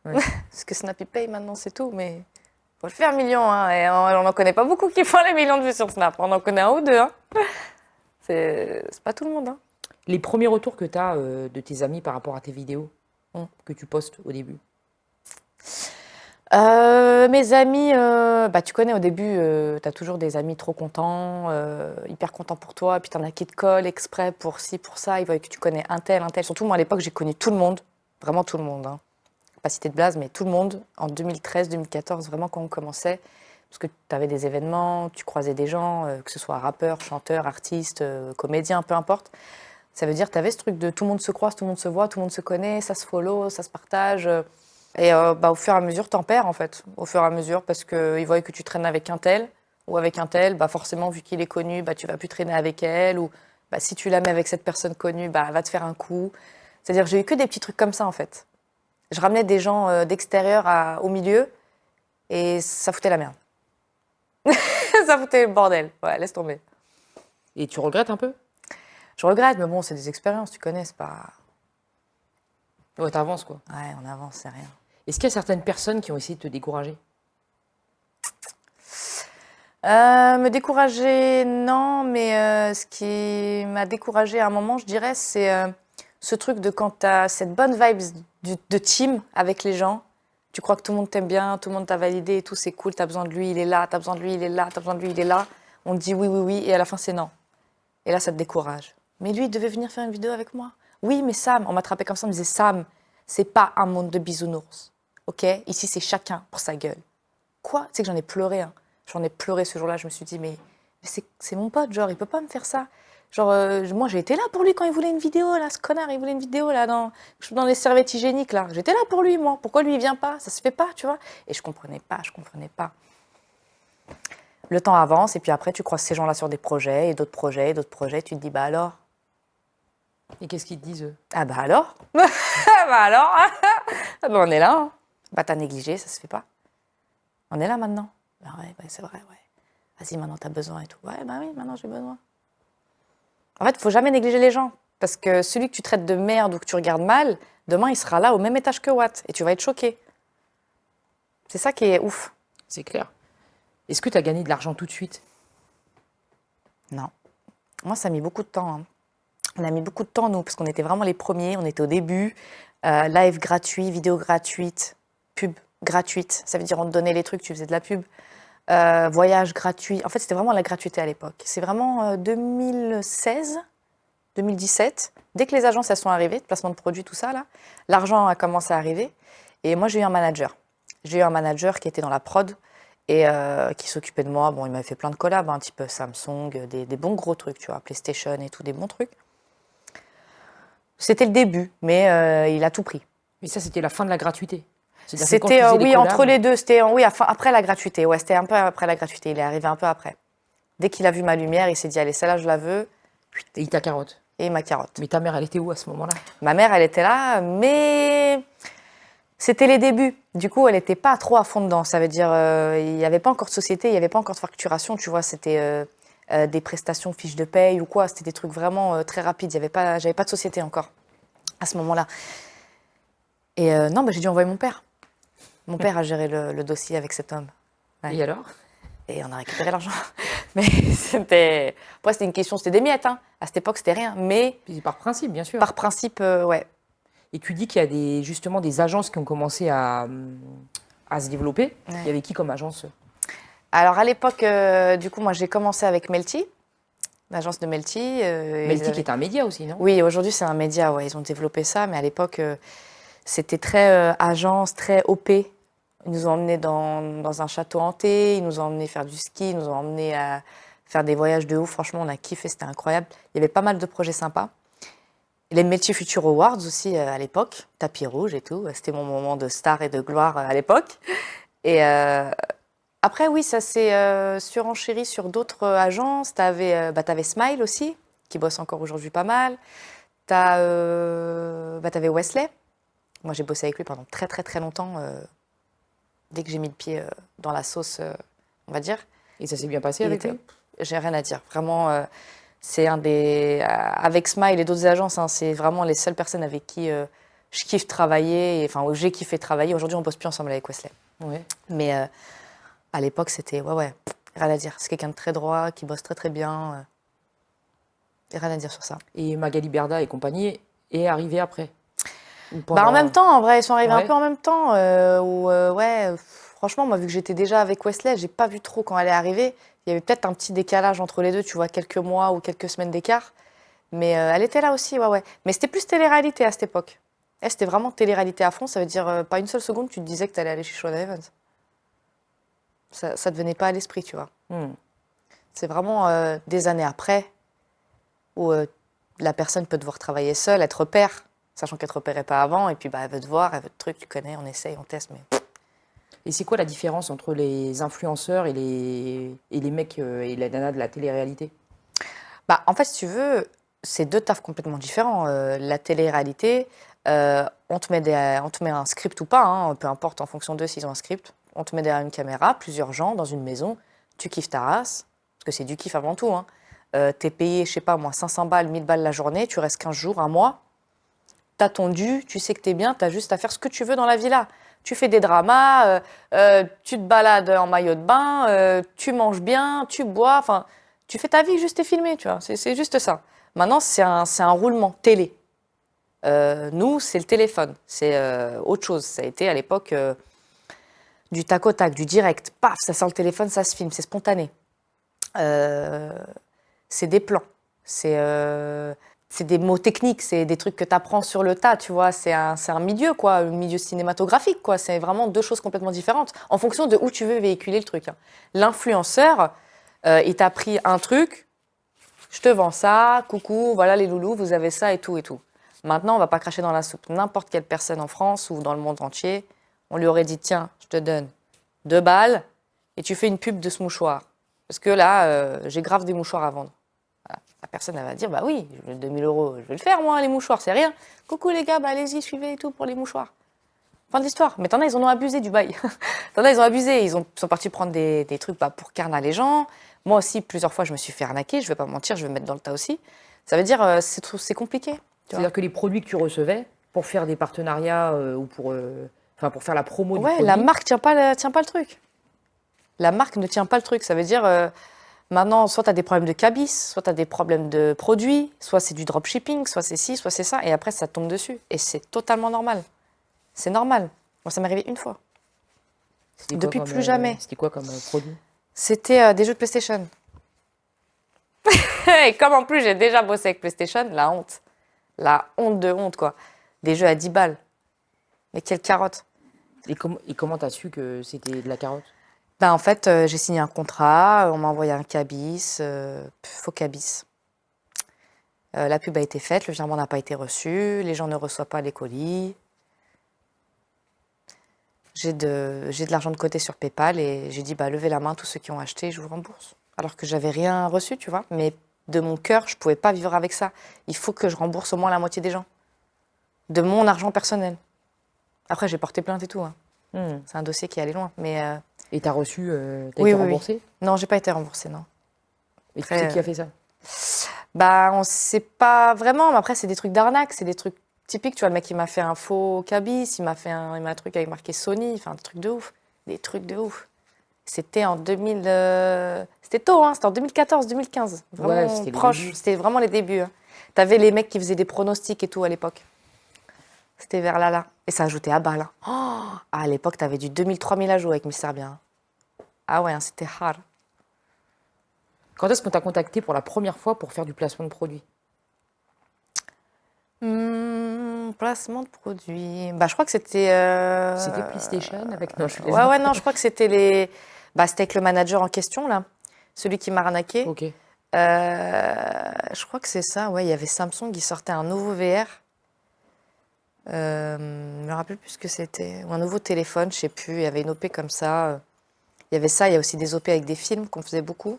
Ouais. Parce que Snap, il paye maintenant, c'est tout. Mais faut le faire million. Hein, et on n'en connaît pas beaucoup qui font les millions de vues sur Snap. On en connaît un ou deux. Hein. C'est pas tout le monde. Hein. Les premiers retours que tu as de tes amis par rapport à tes vidéos que tu postes au début? Mes amis, bah, tu connais au début, tu as toujours des amis trop contents, hyper contents pour toi, puis tu en as qui te collent exprès pour ci, pour ça, ils voient que tu connais un tel. Surtout moi à l'époque, j'ai connu tout le monde, vraiment tout le monde. Hein. Pas citer de blase, mais tout le monde en 2013-2014, vraiment quand on commençait, parce que tu avais des événements, tu croisais des gens, que ce soit rappeurs, chanteurs, artistes, comédiens, peu importe. Ça veut dire que tu avais ce truc de tout le monde se croise, tout le monde se voit, tout le monde se connaît, ça se follow, ça se partage. Et bah, au fur et à mesure, t'en perds en fait. Au fur et à mesure, parce qu'ils voient que tu traînes avec un tel ou avec un tel, bah, forcément, vu qu'il est connu, bah, tu vas plus traîner avec elle. Ou bah, si tu la mets avec cette personne connue, bah, elle va te faire un coup. C'est-à-dire j'ai eu que des petits trucs comme ça en fait. Je ramenais des gens d'extérieur au milieu et ça foutait la merde. Ça foutait le bordel. Ouais, laisse tomber. Et tu regrettes un peu? Je regrette, mais bon, c'est des expériences, tu connais, c'est pas... Ouais, t'avances, quoi. Ouais, on avance, c'est rien. Est-ce qu'il y a certaines personnes qui ont essayé de te décourager? Me décourager, non, mais ce qui m'a découragée à un moment, je dirais, c'est ce truc de quand tu as cette bonne vibe de team avec les gens, tu crois que tout le monde t'aime bien, tout le monde t'a validé et tout, c'est cool, tu as besoin de lui, il est là, tu as besoin de lui, il est là, tu as besoin de lui, il est là. On te dit oui, oui, oui, et à la fin, c'est non. Et là, ça te décourage. Mais lui, il devait venir faire une vidéo avec moi. Oui, mais Sam, on m'attrapait comme ça, on me disait Sam, c'est pas un monde de bisounours. Ok? Ici, c'est chacun pour sa gueule. Quoi? Tu sais que j'en ai pleuré, hein. J'en ai pleuré ce jour-là, je me suis dit, mais c'est mon pote, genre, il peut pas me faire ça. Genre, moi, j'ai été là pour lui quand il voulait une vidéo, là, ce connard, il voulait une vidéo, là, dans les serviettes hygiéniques, là. J'étais là pour lui, moi. Pourquoi lui, il vient pas? Ça se fait pas, tu vois? Et je comprenais pas. Le temps avance, et puis après, tu croises ces gens-là sur des projets, et d'autres projets, tu te dis, bah alors? Et qu'est-ce qu'ils te disent, eux? Ah bah alors? Bah alors? Ah bah on est là, hein. Bah t'as négligé, ça se fait pas. On est là maintenant. Bah ouais, bah c'est vrai, ouais. Vas-y, maintenant t'as besoin et tout. Ouais, bah oui, maintenant j'ai besoin. En fait, faut jamais négliger les gens. Parce que celui que tu traites de merde ou que tu regardes mal, demain il sera là au même étage que Watt. Et tu vas être choqué. C'est ça qui est ouf. C'est clair. Est-ce que tu as gagné de l'argent tout de suite? Non. Moi, ça a mis beaucoup de temps. Hein. On a mis beaucoup de temps, nous, parce qu'on était vraiment les premiers. On était au début. Live gratuit, vidéo gratuite, pub gratuite. Ça veut dire on te donnait les trucs, tu faisais de la pub. Voyage gratuit. En fait, c'était vraiment la gratuité à l'époque. C'est vraiment 2016, 2017. Dès que les agences elles sont arrivées, de placement de produits, tout ça, là, l'argent a commencé à arriver. Et moi, j'ai eu un manager. J'ai eu un manager qui était dans la prod et qui s'occupait de moi. Bon, il m'avait fait plein de collabs, un petit peu Samsung, des bons gros trucs, tu vois, PlayStation et tout, des bons trucs. C'était le début, mais il a tout pris. Mais ça, c'était la fin de la gratuité. C'est-à-dire que quand tu C'était, faisais des oui, collabs, entre les deux. C'était, oui, après la gratuité. Ouais, c'était un peu après la gratuité. Il est arrivé un peu après. Dès qu'il a vu ma lumière, il s'est dit, allez, celle-là, je la veux. et il t'a carotte. Et ma carotte. Mais ta mère, elle était où à ce moment-là? Ma mère, elle était là, mais c'était les débuts. Du coup, elle n'était pas trop à fond dedans. Ça veut dire, il n'y avait pas encore de société, il n'y avait pas encore de facturation. Tu vois, c'était des prestations, fiches de paye ou quoi. C'était des trucs vraiment très rapides. J'avais pas de société encore à ce moment-là. Et non, j'ai dû envoyer mon père. Mon père a géré le dossier avec cet homme. Ouais. Et alors? Et on a récupéré l'argent. Mais c'était... Après, c'était une question, c'était des miettes. Hein. À cette époque, c'était rien. Mais Puis par principe, bien sûr. par principe, ouais. Et tu dis qu'il y a justement des agences qui ont commencé à se développer. Ouais. Il y avait qui comme agence? Alors, à l'époque, du coup, moi, j'ai commencé avec Melty, l'agence de Melty. Melty, qui est un média aussi, non? Oui, aujourd'hui, c'est un média. Ouais. Ils ont développé ça. Mais à l'époque, c'était très agence, très OP. Ils nous ont emmenés dans un château hanté, ils nous ont emmenés faire du ski, ils nous ont emmenés à faire des voyages de ouf. Franchement, on a kiffé, c'était incroyable. Il y avait pas mal de projets sympas. Les Melty Future Awards aussi à l'époque, tapis rouge et tout. C'était mon moment de star et de gloire à l'époque. Et après, oui, ça s'est surenchéri sur d'autres agences. T'avais Smile aussi, qui bosse encore aujourd'hui pas mal. T'avais Wesley. Moi, j'ai bossé avec lui pendant très, très, très longtemps. Dès que j'ai mis le pied dans la sauce, on va dire. Et ça s'est bien passé avec lui? J'ai rien à dire. Vraiment, c'est un des... avec Smile et d'autres agences, hein, c'est vraiment les seules personnes avec qui je kiffe travailler, enfin, où j'ai kiffé travailler. Aujourd'hui, on bosse plus ensemble avec Wesley. Ouais. Mais à l'époque, c'était... Ouais, rien à dire. C'est quelqu'un de très droit, qui bosse très, très bien. Rien à dire sur ça. Et Magali Berda et compagnie est arrivée après? En même temps, en vrai, ils sont arrivés Ouais. un peu en même temps. Franchement, moi, vu que j'étais déjà avec Wesley, j'ai pas vu trop quand elle est arrivée. Il y avait peut-être un petit décalage entre les deux, tu vois, quelques mois ou quelques semaines d'écart. Mais elle était là aussi, ouais. Mais c'était plus télé-réalité à cette époque. Elle, c'était vraiment télé-réalité à fond. Ça veut dire, pas une seule seconde, tu te disais que tu allais aller chez Sean Evans. Ça ne te venait pas à l'esprit, tu vois. C'est vraiment des années après où la personne peut devoir travailler seule, être père, sachant qu'elle ne te repérait pas avant, et puis elle veut te voir, elle veut te truc, tu connais, on essaye, on teste, mais... Et c'est quoi la différence entre les influenceurs et les mecs et les nanas de la télé-réalité? En fait, si tu veux, c'est deux tafs complètement différents. La télé-réalité, on te met un script ou pas, hein, peu importe en fonction d'eux s'ils ont un script. On te met derrière une caméra, plusieurs gens, dans une maison, tu kiffes ta race, parce que c'est du kiff avant tout. Hein. T'es payé, je sais pas moi, 500 balles, 1000 balles la journée, tu restes 15 jours, un mois, t'as ton dû, tu sais que t'es bien, t'as juste à faire ce que tu veux dans la villa. Tu fais des dramas, tu te balades en maillot de bain, tu manges bien, tu bois, enfin, tu fais ta vie, juste t'es filmé, tu vois, c'est juste ça. Maintenant, c'est un roulement télé. Nous, c'est le téléphone, c'est autre chose. Ça a été à l'époque du tac au tac, du direct, paf, ça sort le téléphone, ça se filme, c'est spontané. C'est des plans, c'est des mots techniques, c'est des trucs que tu apprends sur le tas, tu vois. C'est un milieu, quoi, un milieu cinématographique, quoi. C'est vraiment deux choses complètement différentes en fonction de où tu veux véhiculer le truc. Hein. L'influenceur, il t'a pris un truc, je te vends ça, coucou, voilà les loulous, vous avez ça et tout et tout. Maintenant, on va pas cracher dans la soupe. N'importe quelle personne en France ou dans le monde entier, on lui aurait dit, tiens, je te donne 2 balles et tu fais une pub de ce mouchoir. Parce que là, j'ai grave des mouchoirs à vendre. La personne, elle va dire, bah oui, 2000 €, je vais le faire, moi, les mouchoirs, c'est rien. Coucou les gars, allez-y, suivez et tout pour les mouchoirs. Fin de l'histoire. Mais t'en as, ils en ont abusé du bail. T'en as, ils ont abusé. Ils sont partis prendre des trucs pour carner les gens. Moi aussi, plusieurs fois, je me suis fait arnaquer. Je vais pas mentir, je vais me mettre dans le tas aussi. Ça veut dire, c'est compliqué. C'est-à-dire que les produits que tu recevais pour faire des partenariats ou pour faire la promo du Ouais, produit. la marque tient pas le truc. La marque ne tient pas le truc. Ça veut dire, Maintenant, soit tu as des problèmes de cabis, soit tu as des problèmes de produits, soit c'est du dropshipping, soit c'est ci, soit c'est ça, et après ça tombe dessus. Et c'est totalement normal. C'est normal. Moi, ça m'est arrivé une fois. C'était quoi Depuis comme, plus jamais. C'était quoi comme produit? C'était des jeux de PlayStation. Et comme en plus j'ai déjà bossé avec PlayStation, la honte. La honte de honte, quoi. Des jeux à 10 balles. Mais quelle carotte. Et comment t'as su que c'était de la carotte? Ben, en fait, j'ai signé un contrat, on m'a envoyé un cabis, faux cabis. La pub a été faite, le virement n'a pas été reçu, les gens ne reçoivent pas les colis. J'ai de l'argent de côté sur PayPal et j'ai dit, bah, levez la main, tous ceux qui ont acheté, je vous rembourse. Alors que j'avais rien reçu, tu vois. Mais de mon cœur, je ne pouvais pas vivre avec ça. Il faut que je rembourse au moins la moitié des gens. De mon argent personnel. Après, j'ai porté plainte et tout, hein. C'est un dossier qui est allé loin. Mais Et t'as reçu, t'as oui, été oui, remboursé? non, j'ai pas été remboursée, non. Et tu Après, sais qui a fait ça? Bah, on sait pas vraiment, mais après, c'est des trucs d'arnaque, c'est des trucs typiques. Tu vois, le mec, il m'a fait un faux cabis, il m'a un truc avec marqué Sony, enfin, des trucs de ouf. Des trucs de ouf. C'était en 2000. C'était tôt, hein, c'était en 2014, 2015. Vraiment Ouais, c'était les proche, débuts. c'était vraiment les débuts. Hein. T'avais les mecs qui faisaient des pronostics et tout à l'époque. C'était vers là. Et ça ajoutait à balle. Hein. Oh, à l'époque, t'avais du 2000-3000 à jouer avec Mister Bien. Ah ouais, hein, c'était hard. Quand est-ce qu'on t'a contacté pour la première fois pour faire du placement de produit? Placement de produits. Bah, je crois que c'était. C'était PlayStation avec... Non, je Ouais, plaisante. ouais, non, je crois que c'était les. Bah, c'était avec le manager en question, là. Celui qui m'a arnaqué. Ok. Je crois que c'est ça, ouais. Il y avait Samsung qui sortait un nouveau VR. Je me rappelle plus ce que c'était. Ou un nouveau téléphone, je sais plus. Il y avait une OP comme ça. Il y avait ça, il y a aussi des OP avec des films qu'on faisait beaucoup.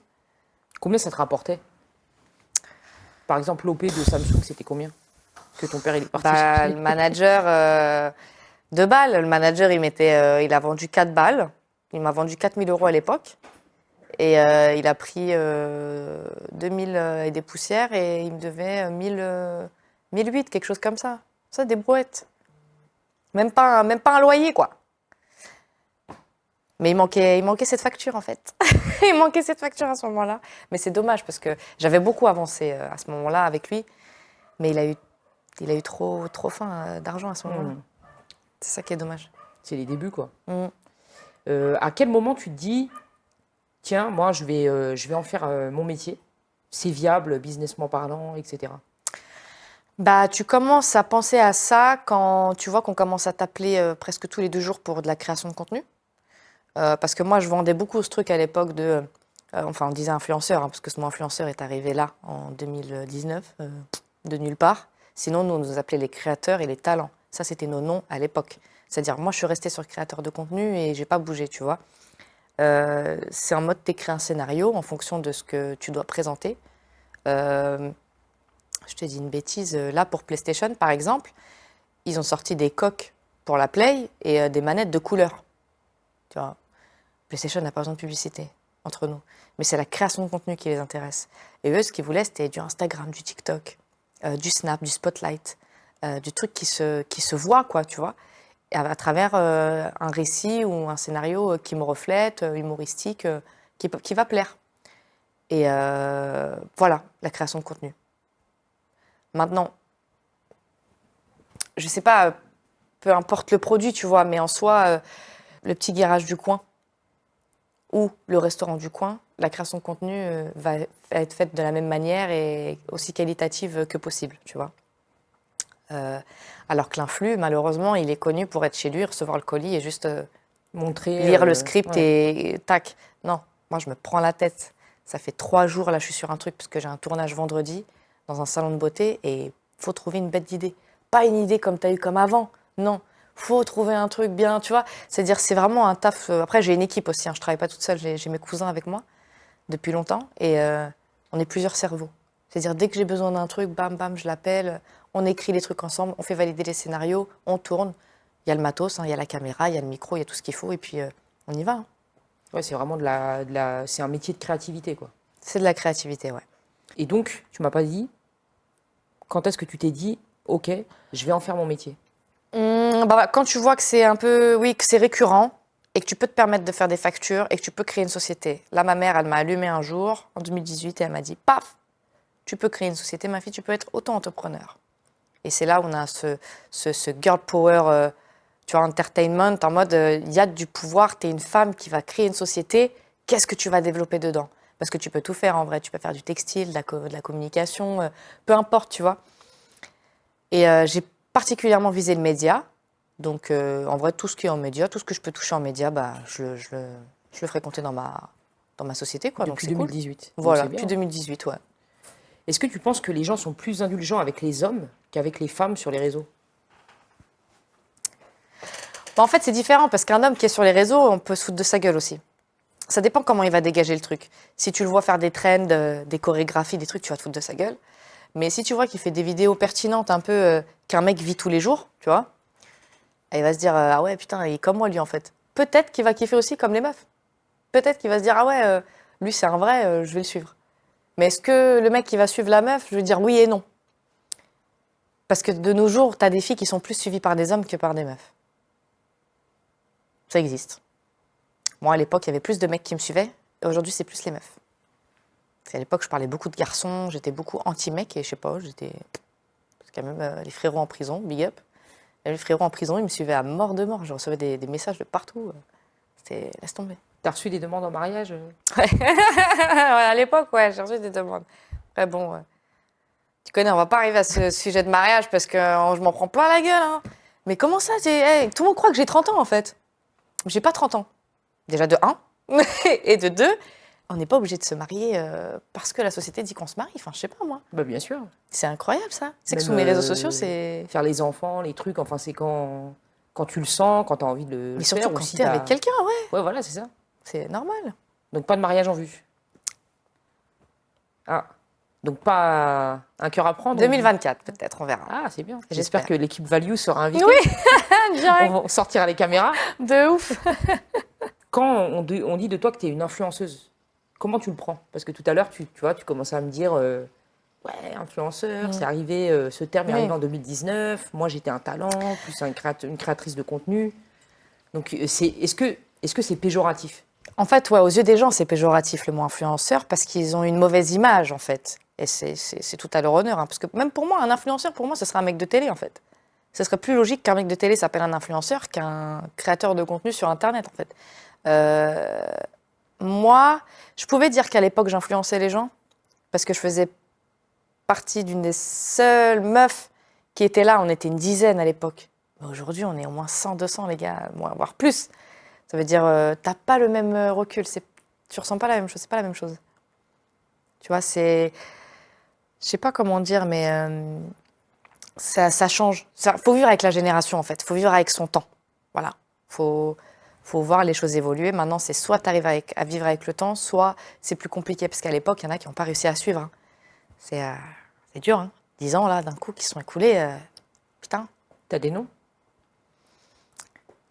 Combien ça te rapportait? Par exemple, l'OP de Samsung, c'était combien? Que ton père, il est parti Bah, chercher. le manager, 2 balles. Le manager, il a vendu 4 balles. Il m'a vendu 4 000 € à l'époque. Et il a pris 2000 et des poussières et il me devait 1008, quelque chose comme ça. Ça, des brouettes. Même pas un loyer, quoi. Mais il manquait cette facture, en fait. Il manquait cette facture à ce moment-là. Mais c'est dommage parce que j'avais beaucoup avancé à ce moment-là avec lui. Mais il a eu trop faim d'argent à ce moment-là. C'est ça qui est dommage. C'est les débuts, quoi. Mm. À quel moment tu te dis, tiens, moi, je vais en faire mon métier. C'est viable, businessment parlant, etc. Bah, tu commences à penser à ça quand tu vois qu'on commence à t'appeler presque tous les 2 jours pour de la création de contenu. Parce que moi, je vendais beaucoup ce truc à l'époque de... enfin, on disait influenceur, hein, parce que ce mot influenceur est arrivé là, en 2019, de nulle part. Sinon, nous, on nous appelait les créateurs et les talents. Ça, c'était nos noms à l'époque. C'est-à-dire, moi, je suis restée sur créateur de contenu et j'ai pas bougé, tu vois. C'est en mode, t'écris un scénario en fonction de ce que tu dois présenter. Je te dis une bêtise, là, pour PlayStation, par exemple, ils ont sorti des coques pour la Play et des manettes de couleur. Tu vois, PlayStation n'a pas besoin de publicité entre nous. Mais c'est la création de contenu qui les intéresse. Et eux, ce qu'ils voulaient, c'était du Instagram, du TikTok, du Snap, du Spotlight, du truc qui se voit, quoi, tu vois, et à travers un récit ou un scénario qui me reflète, humoristique, qui va plaire. Et voilà, la création de contenu. Maintenant, je sais pas, peu importe le produit, tu vois, mais en soi, le petit garage du coin ou le restaurant du coin, la création de contenu va être faite de la même manière et aussi qualitative que possible, tu vois. Alors que l'influ, malheureusement, il est connu pour être chez lui, recevoir le colis et juste Montrer... lire le script ouais. et tac. Non, moi, je me prends la tête. Ça fait 3 jours, là, je suis sur un truc parce que j'ai un tournage vendredi dans un salon de beauté et faut trouver une bête d'idée. Pas une idée comme tu as eu comme avant, non. Faut trouver un truc bien, tu vois. C'est-à-dire, c'est vraiment un taf. Après, j'ai une équipe aussi, hein, je travaille pas toute seule, j'ai mes cousins avec moi depuis longtemps et on est plusieurs cerveaux. C'est-à-dire, dès que j'ai besoin d'un truc, bam, bam, je l'appelle, on écrit les trucs ensemble, on fait valider les scénarios, on tourne. Il y a le matos, hein, il y a la caméra, il y a le micro, il y a tout ce qu'il faut et puis on y va. Hein. Ouais, c'est vraiment c'est un métier de créativité, quoi. C'est de la créativité, ouais. Et donc, tu m'as pas dit, quand est-ce que tu t'es dit, ok, je vais en faire mon métier? Bah, quand tu vois que c'est un peu, oui, que c'est récurrent, et que tu peux te permettre de faire des factures et que tu peux créer une société. Là, ma mère, elle m'a allumé un jour, en 2018, et elle m'a dit, paf, tu peux créer une société, ma fille, tu peux être auto-entrepreneur. Et c'est là où on a ce girl power, tu vois, entertainment, en mode, il y a du pouvoir, tu es une femme qui va créer une société, qu'est-ce que tu vas développer dedans? Parce que tu peux tout faire en vrai, tu peux faire du textile, de la communication, peu importe, tu vois. Et j'ai particulièrement visé le média. Donc, en vrai, tout ce qui est en média, tout ce que je peux toucher en média, bah, je le ferai compter dans ma société, quoi. Depuis Donc, c'est 2018. cool. Voilà, Donc, c'est depuis bien. 2018, ouais. Est-ce que tu penses que les gens sont plus indulgents avec les hommes qu'avec les femmes sur les réseaux? Bah, en fait, c'est différent parce qu'un homme qui est sur les réseaux, on peut se foutre de sa gueule aussi. Ça dépend comment il va dégager le truc. Si tu le vois faire des trends, des chorégraphies, des trucs, tu vas te foutre de sa gueule. Mais si tu vois qu'il fait des vidéos pertinentes, un peu qu'un mec vit tous les jours, tu vois, et il va se dire ah ouais, putain, il est comme moi lui en fait. Peut-être qu'il va kiffer aussi comme les meufs. Peut-être qu'il va se dire ah ouais, lui c'est un vrai, je vais le suivre. Mais est-ce que le mec qui va suivre la meuf, je vais dire oui et non? Parce que de nos jours, t'as des filles qui sont plus suivies par des hommes que par des meufs. Ça existe. Moi, à l'époque, il y avait plus de mecs qui me suivaient. Et aujourd'hui, c'est plus les meufs. Parce qu'à l'époque, je parlais beaucoup de garçons, j'étais beaucoup anti-mec. Et je sais pas, j'étais... Parce qu'il y a même les frérots en prison, big up. Les frérots en prison, ils me suivaient à mort de mort. Je recevais des messages de partout. C'était... Laisse tomber. T'as reçu des demandes en mariage? Ouais. Ouais, à l'époque, ouais, j'ai reçu des demandes. Après, bon... Tu connais, on va pas arriver à ce sujet de mariage parce que je m'en prends plein la gueule. Hein. Mais comment ça hey, tout le monde croit que j'ai 30 ans, en fait. J'ai pas 30 ans. Déjà de 1, et de 2, on n'est pas obligé de se marier parce que la société dit qu'on se marie. Enfin, je sais pas, moi. Bah bien sûr. C'est incroyable, ça. C'est que Même, sous mes réseaux sociaux, c'est... faire les enfants, les trucs, enfin c'est quand tu le sens, quand tu as envie de le Mais faire. surtout ou quand si t'es t'as- avec quelqu'un, ouais. Ouais, voilà, c'est ça. C'est normal. Donc pas de mariage en vue. Ah. Donc pas un cœur à prendre. 2024, peut-être, on verra. Ah, c'est bien. J'espère. J'espère que l'équipe Value sera invitée. Oui, On direct. va sortir à les caméras. De ouf. Quand on dit de toi que tu es une influenceuse, comment tu le prends? Parce que tout à l'heure, tu vois, tu commençais à me dire ouais, influenceur, c'est arrivé, ce terme est Oui. arrivé en 2019. Moi, j'étais un talent, plus une créatrice de contenu. Donc, est-ce que c'est péjoratif? En fait, ouais, aux yeux des gens, c'est péjoratif le mot influenceur parce qu'ils ont une mauvaise image, en fait. Et c'est tout à leur honneur. Hein, parce que même pour moi, un influenceur, pour moi, ce serait un mec de télé, en fait. Ce serait plus logique qu'un mec de télé s'appelle un influenceur qu'un créateur de contenu sur Internet, en fait. Moi, je pouvais dire qu'à l'époque, j'influençais les gens parce que je faisais partie d'une des seules meufs qui étaient là. On était une dizaine à l'époque. Mais aujourd'hui, on est au moins 100, 200, les gars, voire plus. Ça veut dire, t'as pas le même recul. Tu ressens pas la même chose. C'est pas la même chose. Tu vois, c'est... Je sais pas comment dire, mais ça change. Faut vivre avec la génération, en fait. Faut vivre avec son temps. Voilà. Faut voir les choses évoluer. Maintenant, c'est soit tu arrives à vivre avec le temps, soit c'est plus compliqué. Parce qu'à l'époque, il y en a qui n'ont pas réussi à suivre. Hein. C'est dur. Hein. 10 ans, là, d'un coup, qui sont écoulés. Putain. T'as des noms?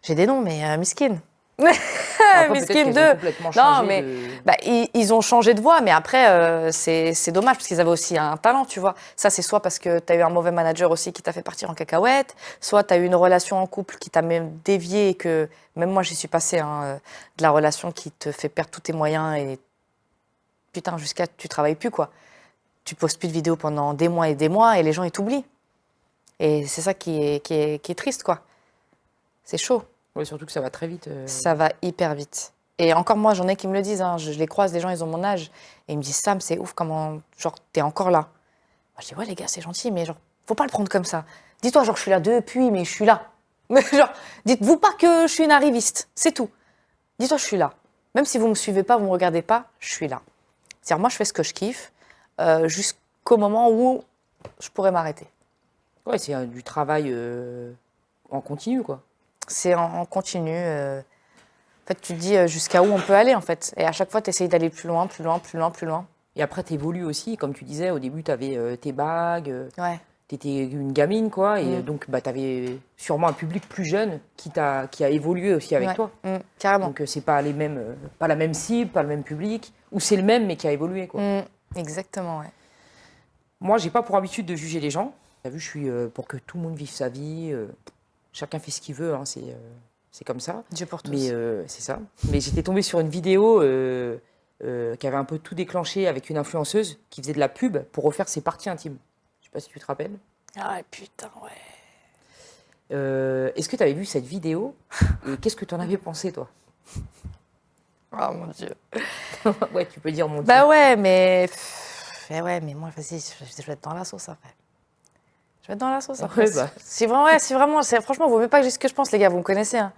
J'ai des noms, mais miskin. Après, Miskin peut-être qu'elles 2. ont complètement Non, changé mais de- bah, ils ont changé de voix, mais après, c'est dommage parce qu'ils avaient aussi un talent, tu vois. Ça, c'est soit parce que tu as eu un mauvais manager aussi qui t'a fait partir en cacahuète, soit tu as eu une relation en couple qui t'a même dévié et que, même moi, j'y suis passée, hein, de la relation qui te fait perdre tous tes moyens et putain, jusqu'à tu travailles plus, quoi. Tu postes plus de vidéos pendant des mois et les gens, ils t'oublient. Et c'est ça qui est triste, quoi. C'est chaud. Ouais, surtout que ça va très vite. Ça va hyper vite. Et encore moi, j'en ai qui me le disent. Hein. Je les croise, des gens, ils ont mon âge. Et ils me disent, Sam, c'est ouf, comment, genre, t'es encore là. Moi, je dis, ouais, les gars, c'est gentil, mais genre, faut pas le prendre comme ça. Dis-toi, genre, je suis là depuis, mais je suis là. Genre, dites-vous pas que je suis une arriviste. C'est tout. Dis-toi, je suis là. Même si vous me suivez pas, vous me regardez pas, je suis là. C'est-à-dire, moi, je fais ce que je kiffe jusqu'au moment où je pourrais m'arrêter. Ouais, c'est du travail en continu, quoi. C'est en continu. En fait, tu te dis jusqu'à où on peut aller, en fait. Et à chaque fois, tu essayes d'aller plus loin, plus loin, plus loin, plus loin. Et après, tu évolues aussi, comme tu disais, au début, tu avais tes bagues, Ouais. tu étais une gamine, quoi, et donc bah, tu avais sûrement un public plus jeune qui a évolué aussi avec Ouais. toi. Carrément. Donc c'est pas pas la même cible, pas le même public, ou c'est le même mais qui a évolué, quoi. Exactement, ouais. Moi, j'ai pas pour habitude de juger les gens. T'as vu, je suis pour que tout le monde vive sa vie, chacun fait ce qu'il veut, hein, c'est comme ça. Dieu pour tous. Mais c'est ça. Mais j'étais tombée sur une vidéo qui avait un peu tout déclenché avec une influenceuse qui faisait de la pub pour refaire ses parties intimes. Je sais pas si tu te rappelles. Ah putain, ouais. Est-ce que tu avais vu cette vidéo et qu'est-ce que tu en avais pensé, toi? Oh mon Dieu. Ouais, tu peux dire mon Dieu. Bah ouais, mais... ouais, mais moi, vas-y, je vais être dans la sauce après. Je vais être dans la sauce après. Ouais, bah. Si vraiment, franchement, vous ne voulez pas que je dise ce que je pense, les gars, vous me connaissez. Hein.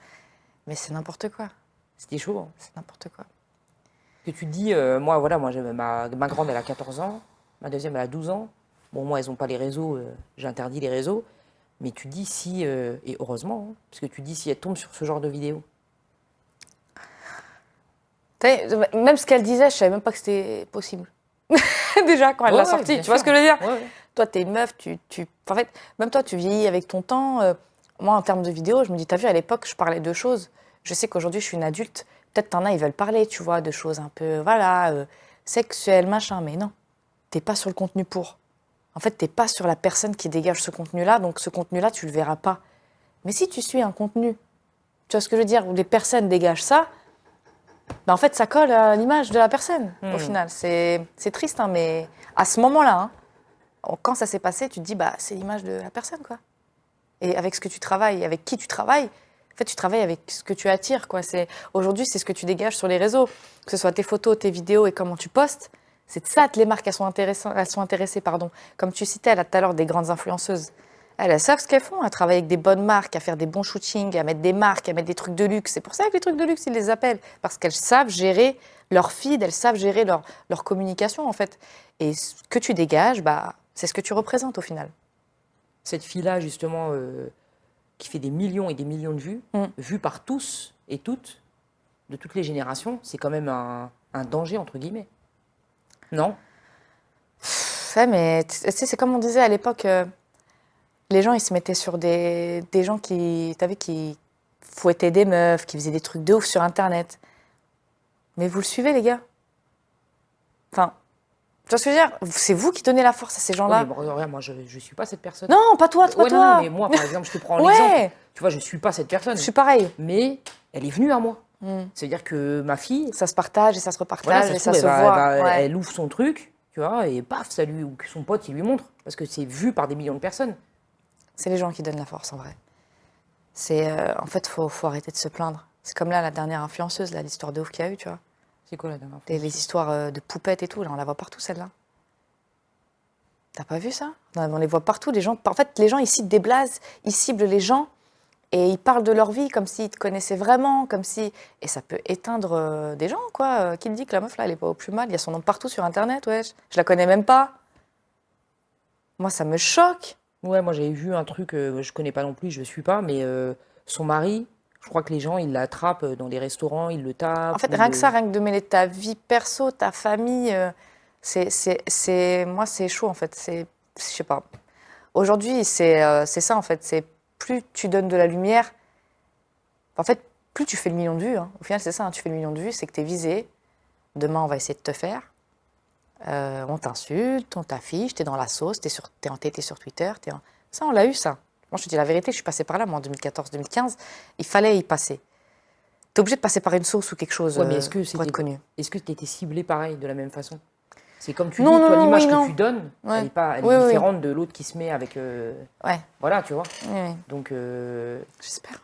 Mais c'est n'importe quoi. C'était chaud. Hein. C'est n'importe quoi. Que tu te dis, moi, voilà, moi, ma grande, elle a 14 ans, ma deuxième, elle a 12 ans. Bon, moi, elles n'ont pas les réseaux, j'ai interdit les réseaux. Mais tu te dis si, et heureusement, hein, parce que tu te dis si elle tombe sur ce genre de vidéo. Même ce qu'elle disait, je savais même pas que c'était possible. Déjà, quand elle l'a sorti, tu vois ce que je veux dire? Ouais. Toi, t'es une meuf, en fait, même toi, tu vieillis avec ton temps. Moi, en termes de vidéos, je me dis, t'as vu, à l'époque, je parlais de choses. Je sais qu'aujourd'hui, je suis une adulte. Peut-être t'en as, ils veulent parler, tu vois, de choses un peu, voilà, sexuelles, machin. Mais non, t'es pas sur le contenu pour. En fait, t'es pas sur la personne qui dégage ce contenu-là. Donc, ce contenu-là, tu le verras pas. Mais si tu suis un contenu, tu vois ce que je veux dire, où des personnes dégagent ça, ben en fait, ça colle à l'image de la personne, au final. C'est triste, hein, mais à ce moment-là, hein, quand ça s'est passé, tu te dis, bah, c'est l'image de la personne, quoi. Et avec ce que tu travailles, avec qui tu travailles, en fait, tu travailles avec ce que tu attires, quoi. Aujourd'hui, c'est ce que tu dégages sur les réseaux, que ce soit tes photos, tes vidéos et comment tu postes. C'est de ça que les marques, elles sont intéressées, pardon. Comme tu citais là tout à l'heure, des grandes influenceuses. Elles savent ce qu'elles font, elles travaillent avec des bonnes marques, à faire des bons shootings, à mettre des marques, à mettre des trucs de luxe. C'est pour ça que les trucs de luxe, ils les appellent. Parce qu'elles savent gérer leur feed, elles savent gérer leur communication, en fait. Et ce que tu dégages, bah, c'est ce que tu représentes, au final. Cette fille-là, justement, qui fait des millions et des millions de vues, vues par tous et toutes, de toutes les générations, c'est quand même un danger, entre guillemets. Non? Ouais, mais tu sais, c'est comme on disait à l'époque... les gens, ils se mettaient sur des gens qui fouettaient des meufs, qui faisaient des trucs de ouf sur Internet. Mais vous le suivez, les gars? Enfin, tu vois ce que je veux dire? C'est vous qui donnez la force à ces gens-là. Oui, mais regarde, moi, je ne suis pas cette personne. Non, pas toi, Ouais, toi. non, mais moi, par exemple, je te prends Ouais. l'exemple. Tu vois, je ne suis pas cette personne. Je suis pareil. Mais elle est venue à moi. C'est-à-dire que ma fille, Ça se partage et ça se repartage voilà, et se ça trouve, se voit. Ouais. elle ouvre son truc, tu vois, et paf, ça lui, ou que son pote, il lui montre. Parce que c'est vu par des millions de personnes. C'est les gens qui donnent la force, en vrai. En fait, faut arrêter de se plaindre. C'est comme là, la dernière influenceuse, là, l'histoire de ouf qu'il y a eu, tu vois. C'est quoi la dernière fois? Les histoires de poupettes et tout, là, on la voit partout, celle-là. T'as pas vu ça? On les voit partout, les gens. En fait, les gens, ils citent des blazes, ils ciblent les gens et ils parlent de leur vie comme s'ils te connaissaient vraiment, comme si... Et ça peut éteindre des gens, quoi. Qui te dit que la meuf, là, elle est pas au plus mal? Il y a son nom partout sur Internet, wesh. Je la connais même pas. Moi, ça me choque. Ouais, moi j'avais vu un truc, je connais pas non plus, je suis pas, mais son mari, je crois que les gens, ils l'attrapent dans les restaurants, ils le tapent. En fait, ou rien que ça, rien que de mêler ta vie perso, ta famille, moi, c'est chaud, en fait. Je sais pas. Aujourd'hui, c'est ça, en fait. C'est plus tu donnes de la lumière, en fait, plus tu fais le million de vues. Hein. Au final, c'est ça, hein, tu fais le million de vues, c'est que tu es visé. Demain, on va essayer de te faire. On t'insulte, on t'affiche, t'es dans la sauce, t'es entêté sur Twitter. Ça, on l'a eu, ça. Moi, je te dis la vérité, je suis passée par là, moi, en 2014-2015. Il fallait y passer. T'es obligé de passer par une sauce ou quelque chose Ouais, mais pour être connu. Est-ce que tu étais ciblé pareil, de la même façon? C'est comme tu Non, dis, non, toi, non, l'image oui, que non. tu donnes, Ouais. elle est, pas, elle Oui, est oui, différente de l'autre qui se met avec... Ouais, Voilà, tu vois. oui, oui. Donc, J'espère.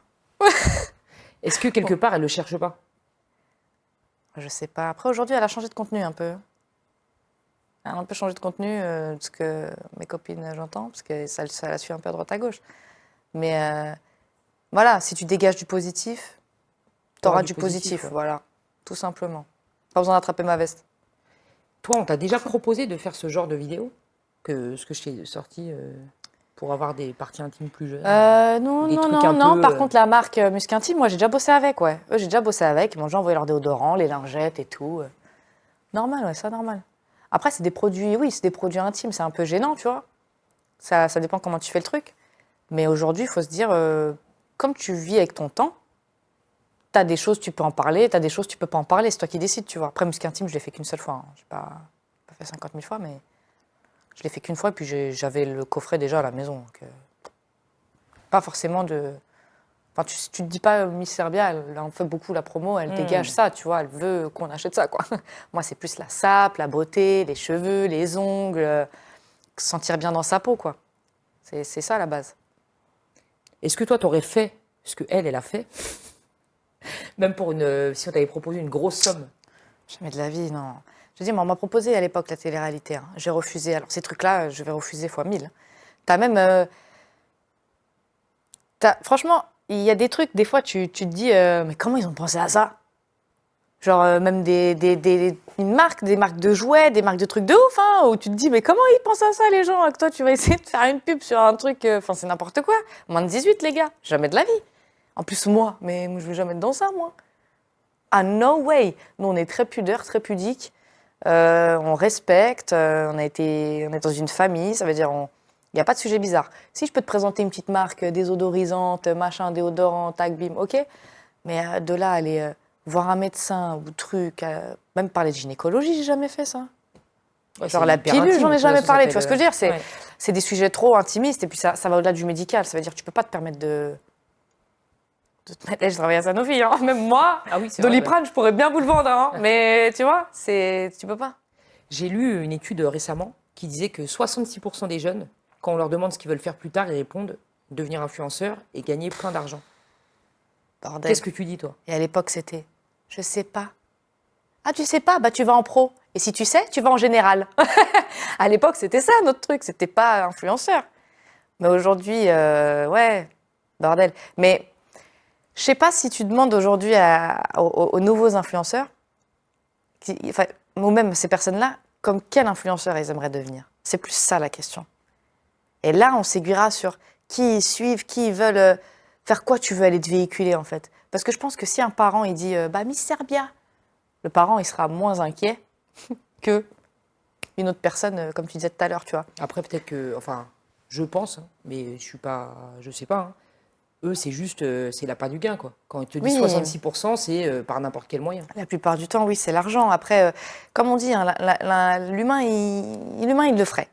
est-ce que quelque part, elle le cherche pas? Je sais pas. Après, aujourd'hui, elle a changé de contenu un peu. Elle a un peu changé de contenu, de ce que mes copines, j'entends, parce que ça la suit un peu à droite à gauche. Mais voilà, si tu dégages du positif, t'auras du positif, ouais. voilà, tout simplement. Pas besoin d'attraper ma veste. Toi, on t'a déjà proposé de faire ce genre de vidéo? Que ce que je t'ai sorti pour avoir des parties intimes plus jeunes? Non, Des non, trucs non, un non. peu, Par contre, la marque Musc Intime, moi, j'ai déjà bossé avec, ouais. Eux, j'ai déjà bossé avec. Ils m'ont déjà envoyé leur déodorant, les lingettes et tout. Normal, ouais, ça, normal. Après, c'est des produits, oui, c'est des produits intimes. C'est un peu gênant, tu vois. Ça dépend comment tu fais le truc. Mais aujourd'hui, il faut se dire, comme tu vis avec ton temps, t'as des choses, tu peux en parler, t'as des choses, tu peux pas en parler. C'est toi qui décides, tu vois. Après, Musc Intime, je l'ai fait qu'une seule fois. Hein. J'ai pas fait 50 000 fois, mais je l'ai fait qu'une fois. Et puis, j'avais le coffret déjà à la maison. Donc, pas forcément de... Enfin, tu te dis pas, Miss Serbia, elle en fait beaucoup la promo, elle dégage ça, tu vois, elle veut qu'on achète ça, quoi. Moi, c'est plus la sape, la beauté, les cheveux, les ongles, se sentir bien dans sa peau, quoi. C'est ça, la base. Est-ce que toi, tu aurais fait ce qu'elle a fait? Même pour si on t'avait proposé une grosse somme. Jamais de la vie, non. Je dis, moi, on m'a proposé à l'époque la télé-réalité. Hein. J'ai refusé. Alors, ces trucs-là, je vais refuser fois 1000. T'as même... franchement, il y a des trucs, des fois, tu te dis, mais comment ils ont pensé à ça? Genre, même une marque, des marques de jouets, des marques de trucs de ouf, hein, où tu te dis, mais comment ils pensent à ça, les gens? Que toi, tu vas essayer de faire une pub sur un truc... Enfin, c'est n'importe quoi. Moins de 18, les gars. Jamais de la vie. En plus, moi, mais je vais jamais être dans ça, moi. Ah, no way. Nous, on est très pudeurs, très pudiques. On respecte. On est dans une famille. Ça veut dire, il n'y a pas de sujet bizarre. Si je peux te présenter une petite marque désodorisante, machin, déodorant, tac, bim, ok. Mais de là, aller voir un médecin ou truc, même parler de gynécologie, j'ai jamais fait ça. Ouais, Genre c'est la hyper pilule, intime, j'en ai tu vois, jamais ça parlé. Tu vois ce que je veux s'appelle, dire? C'est des sujets trop intimistes. Et puis ça va au-delà du médical. Ça veut dire que tu peux pas te permettre de te mettre. Je travaille à Sanofi, hein. Même moi, Ah oui, c'est vrai, Doliprane, je pourrais bien vous le vendre, hein. Mais tu vois, tu peux pas. J'ai lu une étude récemment qui disait que 66% des jeunes, quand on leur demande ce qu'ils veulent faire plus tard, ils répondent devenir influenceur et gagner plein d'argent. Bordel. Qu'est-ce que tu dis, toi? Et à l'époque, c'était, je sais pas. Ah, tu sais pas? Bah, tu vas en pro. Et si tu sais, tu vas en général. À l'époque, c'était ça, notre truc. C'était pas influenceur. Mais aujourd'hui, ouais, bordel. Mais je sais pas si tu demandes aujourd'hui aux nouveaux influenceurs, enfin, ou même ces personnes-là, comme quel influenceur ils aimeraient devenir. C'est plus ça la question. Et là, on s'aiguillera sur qui ils suivent, qui ils veulent, faire quoi tu veux aller te véhiculer en fait. Parce que je pense que si un parent il dit bah Miss Serbia, le parent il sera moins inquiet que une autre personne, comme tu disais tout à l'heure, tu vois. Après, peut-être que, enfin, je pense, hein, mais je sais pas, hein. Eux, c'est juste, c'est l'appât du gain, quoi. Quand ils te disent Oui. 66%, c'est par n'importe quel moyen. La plupart du temps, oui, c'est l'argent. Après, comme on dit, hein, l'humain, il le ferait.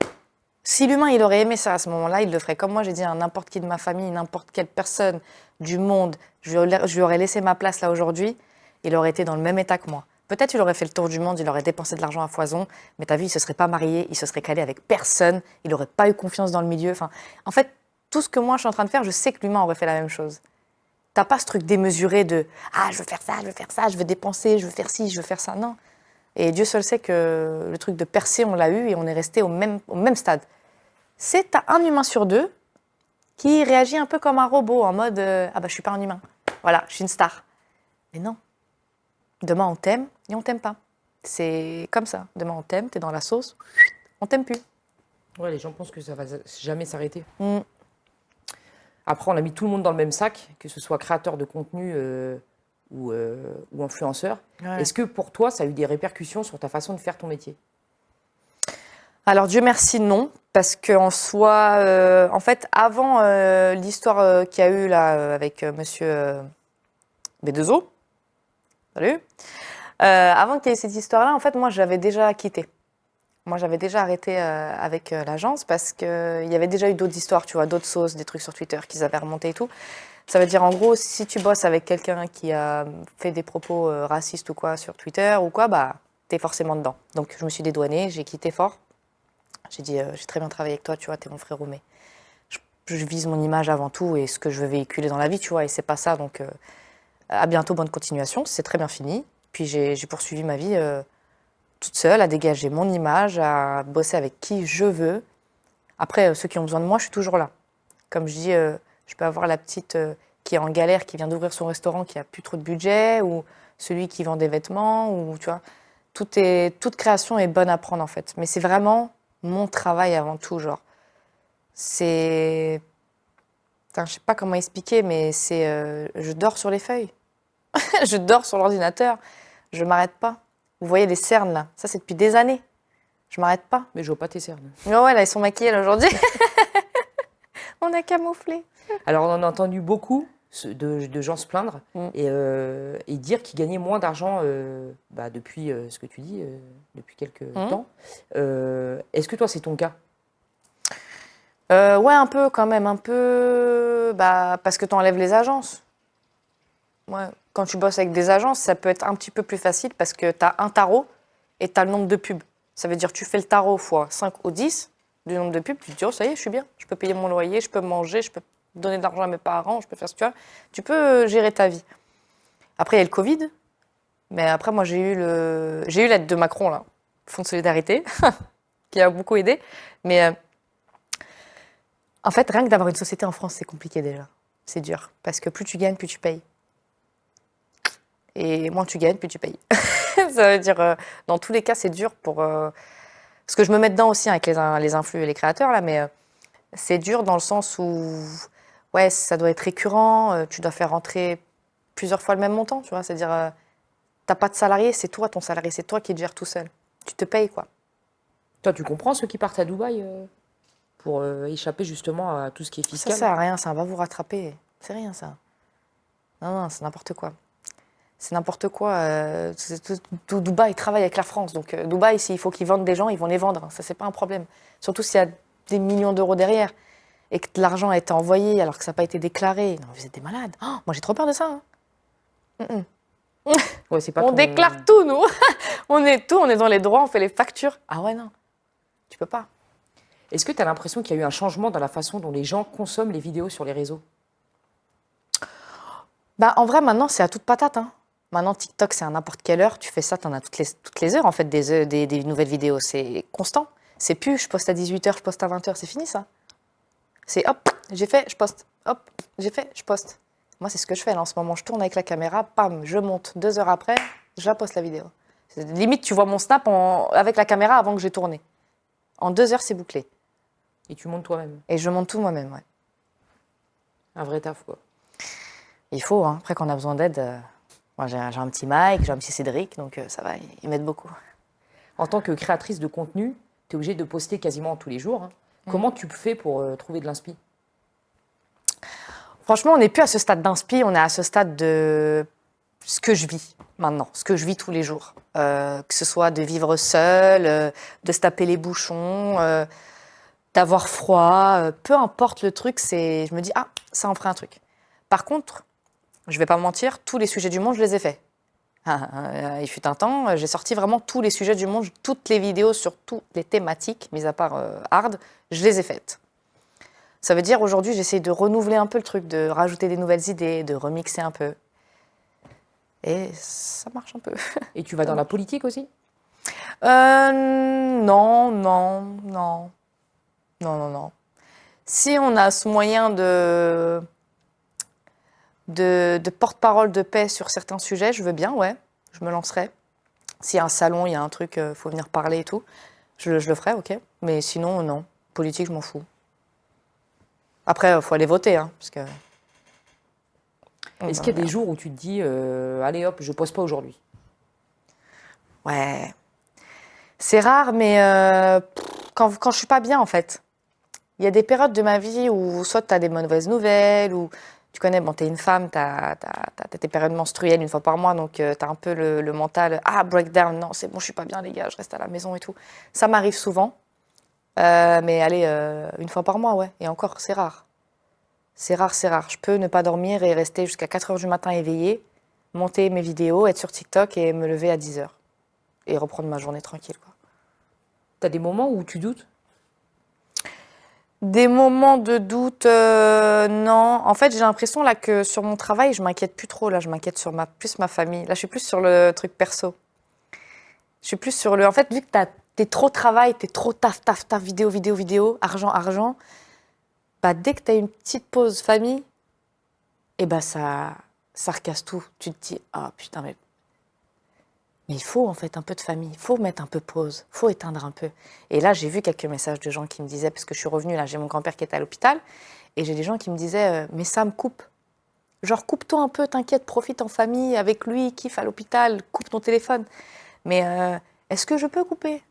Si l'humain, il aurait aimé ça à ce moment-là, il le ferait. Comme moi, j'ai dit à n'importe qui de ma famille, n'importe quelle personne du monde, je lui aurais laissé ma place là aujourd'hui, il aurait été dans le même état que moi. Peut-être il aurait fait le tour du monde, il aurait dépensé de l'argent à foison, mais t'as vu, il se serait pas marié, il se serait calé avec personne, il n'aurait pas eu confiance dans le milieu. Enfin, en fait, tout ce que moi je suis en train de faire, je sais que l'humain aurait fait la même chose. T'as pas ce truc démesuré de « Ah, je veux faire ça, je veux faire ça, je veux dépenser, je veux faire ci, je veux faire ça ». Non. Et Dieu seul sait que le truc de percer, on l'a eu et on est resté au même stade. C'est t'as un humain sur deux qui réagit un peu comme un robot, en mode ah bah je suis pas un humain. Voilà, je suis une star. Mais non. Demain, on t'aime et on t'aime pas. C'est comme ça. Demain, on t'aime, t'es dans la sauce, on t'aime plus. Ouais, les gens pensent que ça va jamais s'arrêter. Mm. Après, on a mis tout le monde dans le même sac, que ce soit créateur de contenu ou influenceur. Ouais. Est-ce que pour toi, ça a eu des répercussions sur ta façon de faire ton métier? Alors Dieu merci non, parce qu'en soi, en fait, avant l'histoire qu'il y a eu là avec Monsieur B2O, salut, avant qu'il y ait cette histoire-là, en fait, moi j'avais déjà quitté. Moi j'avais déjà arrêté avec l'agence parce qu'il y avait déjà eu d'autres histoires, tu vois, d'autres sauces, des trucs sur Twitter qu'ils avaient remonté et tout. Ça veut dire en gros, si tu bosses avec quelqu'un qui a fait des propos racistes ou quoi sur Twitter ou quoi, bah t'es forcément dedans. Donc je me suis dédouanée, j'ai quitté fort. J'ai dit, j'ai très bien travaillé avec toi, tu vois, t'es mon frérot, mais je vise mon image avant tout et ce que je veux véhiculer dans la vie, tu vois, et c'est pas ça. Donc, à bientôt, bonne continuation, c'est très bien fini. Puis j'ai poursuivi ma vie toute seule, à dégager mon image, à bosser avec qui je veux. Après, ceux qui ont besoin de moi, je suis toujours là. Comme je dis, je peux avoir la petite qui est en galère, qui vient d'ouvrir son restaurant, qui a plus trop de budget, ou celui qui vend des vêtements, ou tu vois, toute création est bonne à prendre en fait. Mais c'est vraiment mon travail avant tout, genre. C'est... Putain, je sais pas comment expliquer, mais c'est... je dors sur les feuilles. Je dors sur l'ordinateur. Je m'arrête pas. Vous voyez les cernes, là? Ça, c'est depuis des années. Je m'arrête pas. Mais je vois pas tes cernes. Mais ouais, là, ils sont maquillés, là, aujourd'hui. On a camouflé. Alors, on en a entendu beaucoup de gens se plaindre et dire qu'ils gagnaient moins d'argent depuis ce que tu dis, depuis quelques temps. Est-ce que toi, c'est ton cas? Ouais, un peu quand même, un peu... Bah, parce que tu enlèves les agences. Ouais. Quand tu bosses avec des agences, ça peut être un petit peu plus facile parce que tu as un tarot et tu as le nombre de pubs. Ça veut dire que tu fais le tarot fois 5 ou 10 du nombre de pubs, tu te dis, oh, ça y est, je suis bien. Je peux payer mon loyer, je peux manger, je peux donner de l'argent à mes parents, je peux faire ce que tu veux. Tu peux gérer ta vie. Après, il y a le Covid. Mais après, moi, j'ai eu l'aide de Macron, là, Fonds de solidarité, qui a beaucoup aidé. Mais en fait, rien que d'avoir une société en France, c'est compliqué déjà. C'est dur. Parce que plus tu gagnes, plus tu payes. Et moins tu gagnes, plus tu payes. Ça veut dire, dans tous les cas, c'est dur pour... parce que je me mets dedans aussi avec les influx et les créateurs, là, mais c'est dur dans le sens où, ouais, ça doit être récurrent, tu dois faire rentrer plusieurs fois le même montant, tu vois. C'est-à-dire, t'as pas de salarié, c'est toi ton salarié, c'est toi qui te gères tout seul. Tu te payes, quoi. Toi, tu comprends ceux qui partent à Dubaï pour échapper justement à tout ce qui est Ça fiscal? sert à rien, ça va vous rattraper. C'est rien, ça. Non, c'est n'importe quoi. C'est n'importe quoi. Dubaï travaille avec la France. Donc, Dubaï, s'il faut qu'ils vendent des gens, ils vont les vendre. Ça, c'est pas un problème. Surtout s'il y a des millions d'euros derrière et que l'argent a été envoyé alors que ça n'a pas été déclaré. Non, vous êtes des malades. Oh, moi, j'ai trop peur de ça. Hein. Ouais, c'est pas On ton- déclare tout, nous. On est dans les droits, on fait les factures. Ah ouais, non. Tu peux pas. Est-ce que tu as l'impression qu'il y a eu un changement dans la façon dont les gens consomment les vidéos sur les réseaux? Bah, en vrai, maintenant, c'est à toute patate. Hein. Maintenant, TikTok, c'est à n'importe quelle heure. Tu fais ça, tu en as toutes les heures, en fait, des nouvelles vidéos. C'est constant. C'est plus, je poste à 18h, je poste à 20h. C'est fini, ça. C'est hop, j'ai fait, je poste. Hop, j'ai fait, je poste. Moi, c'est ce que je fais là en ce moment. Je tourne avec la caméra, pam, je monte. 2 heures après, je la poste la vidéo. Limite, tu vois mon snap avec la caméra avant que j'ai tourné. En 2 heures, c'est bouclé. Et tu montes toi-même. Et je monte tout moi-même, ouais. Un vrai taf, quoi. Il faut, hein. Après, quand on a besoin d'aide, moi, j'ai un petit Mike, j'ai un petit Cédric, donc ça va, ils m'aident beaucoup. En tant que créatrice de contenu, tu es obligée de poster quasiment tous les jours. Hein. Comment tu fais pour trouver de l'inspi? Franchement, on n'est plus à ce stade d'inspi, on est à ce stade de ce que je vis maintenant, ce que je vis tous les jours. Que ce soit de vivre seule, de se taper les bouchons, d'avoir froid, peu importe le truc, je me dis, ah, ça en ferait un truc. Par contre, je vais pas mentir, tous les sujets du monde, je les ai faits. Il fut un temps, j'ai sorti vraiment tous les sujets du monde, toutes les vidéos sur toutes les thématiques, mis à part hard, je les ai faites. Ça veut dire aujourd'hui, j'essaie de renouveler un peu le truc, de rajouter des nouvelles idées, de remixer un peu. Et ça marche un peu. Et tu vas dans la politique aussi? Non. Si on a ce moyen de porte-parole de paix sur certains sujets, je veux bien, ouais, je me lancerai. S'il y a un salon, il y a un truc, faut venir parler et tout, je le ferai, ok. Mais sinon, non. Politique, je m'en fous. Après, il faut aller voter, hein, parce que... Est-ce qu'il y a des jours où tu te dis, allez hop, je pose pas aujourd'hui? Ouais. C'est rare, mais quand je suis pas bien, en fait. Il y a des périodes de ma vie où soit tu as des mauvaises nouvelles, ou tu connais, bon, tu es une femme, tu as tes périodes menstruelles une fois par mois, donc tu as un peu le mental, breakdown, non, c'est bon, je suis pas bien, les gars, je reste à la maison et tout. Ça m'arrive souvent, mais allez, une fois par mois, ouais, et encore, c'est rare. C'est rare. Je peux ne pas dormir et rester jusqu'à 4h du matin éveillée, monter mes vidéos, être sur TikTok et me lever à 10h. Et reprendre ma journée tranquille, quoi. T'as des moments où tu doutes? Des moments de doute, non. En fait, j'ai l'impression là que sur mon travail, je m'inquiète plus trop. Là, je m'inquiète sur plus ma famille. Là, je suis plus sur le truc perso. Je suis plus sur le... En fait, vu que t'es trop travail, t'es trop taf, vidéo, argent, bah, dès que t'as une petite pause famille, et bah ça recasse tout. Tu te dis, ah putain, mais il faut en fait un peu de famille, il faut mettre un peu pause, il faut éteindre un peu. Et là, j'ai vu quelques messages de gens qui me disaient, parce que je suis revenue, là, j'ai mon grand-père qui était à l'hôpital, et j'ai des gens qui me disaient, mais ça me coupe. Genre, coupe-toi un peu, t'inquiète, profite en famille, avec lui, kiffe à l'hôpital, coupe ton téléphone. Mais est-ce que je peux couper?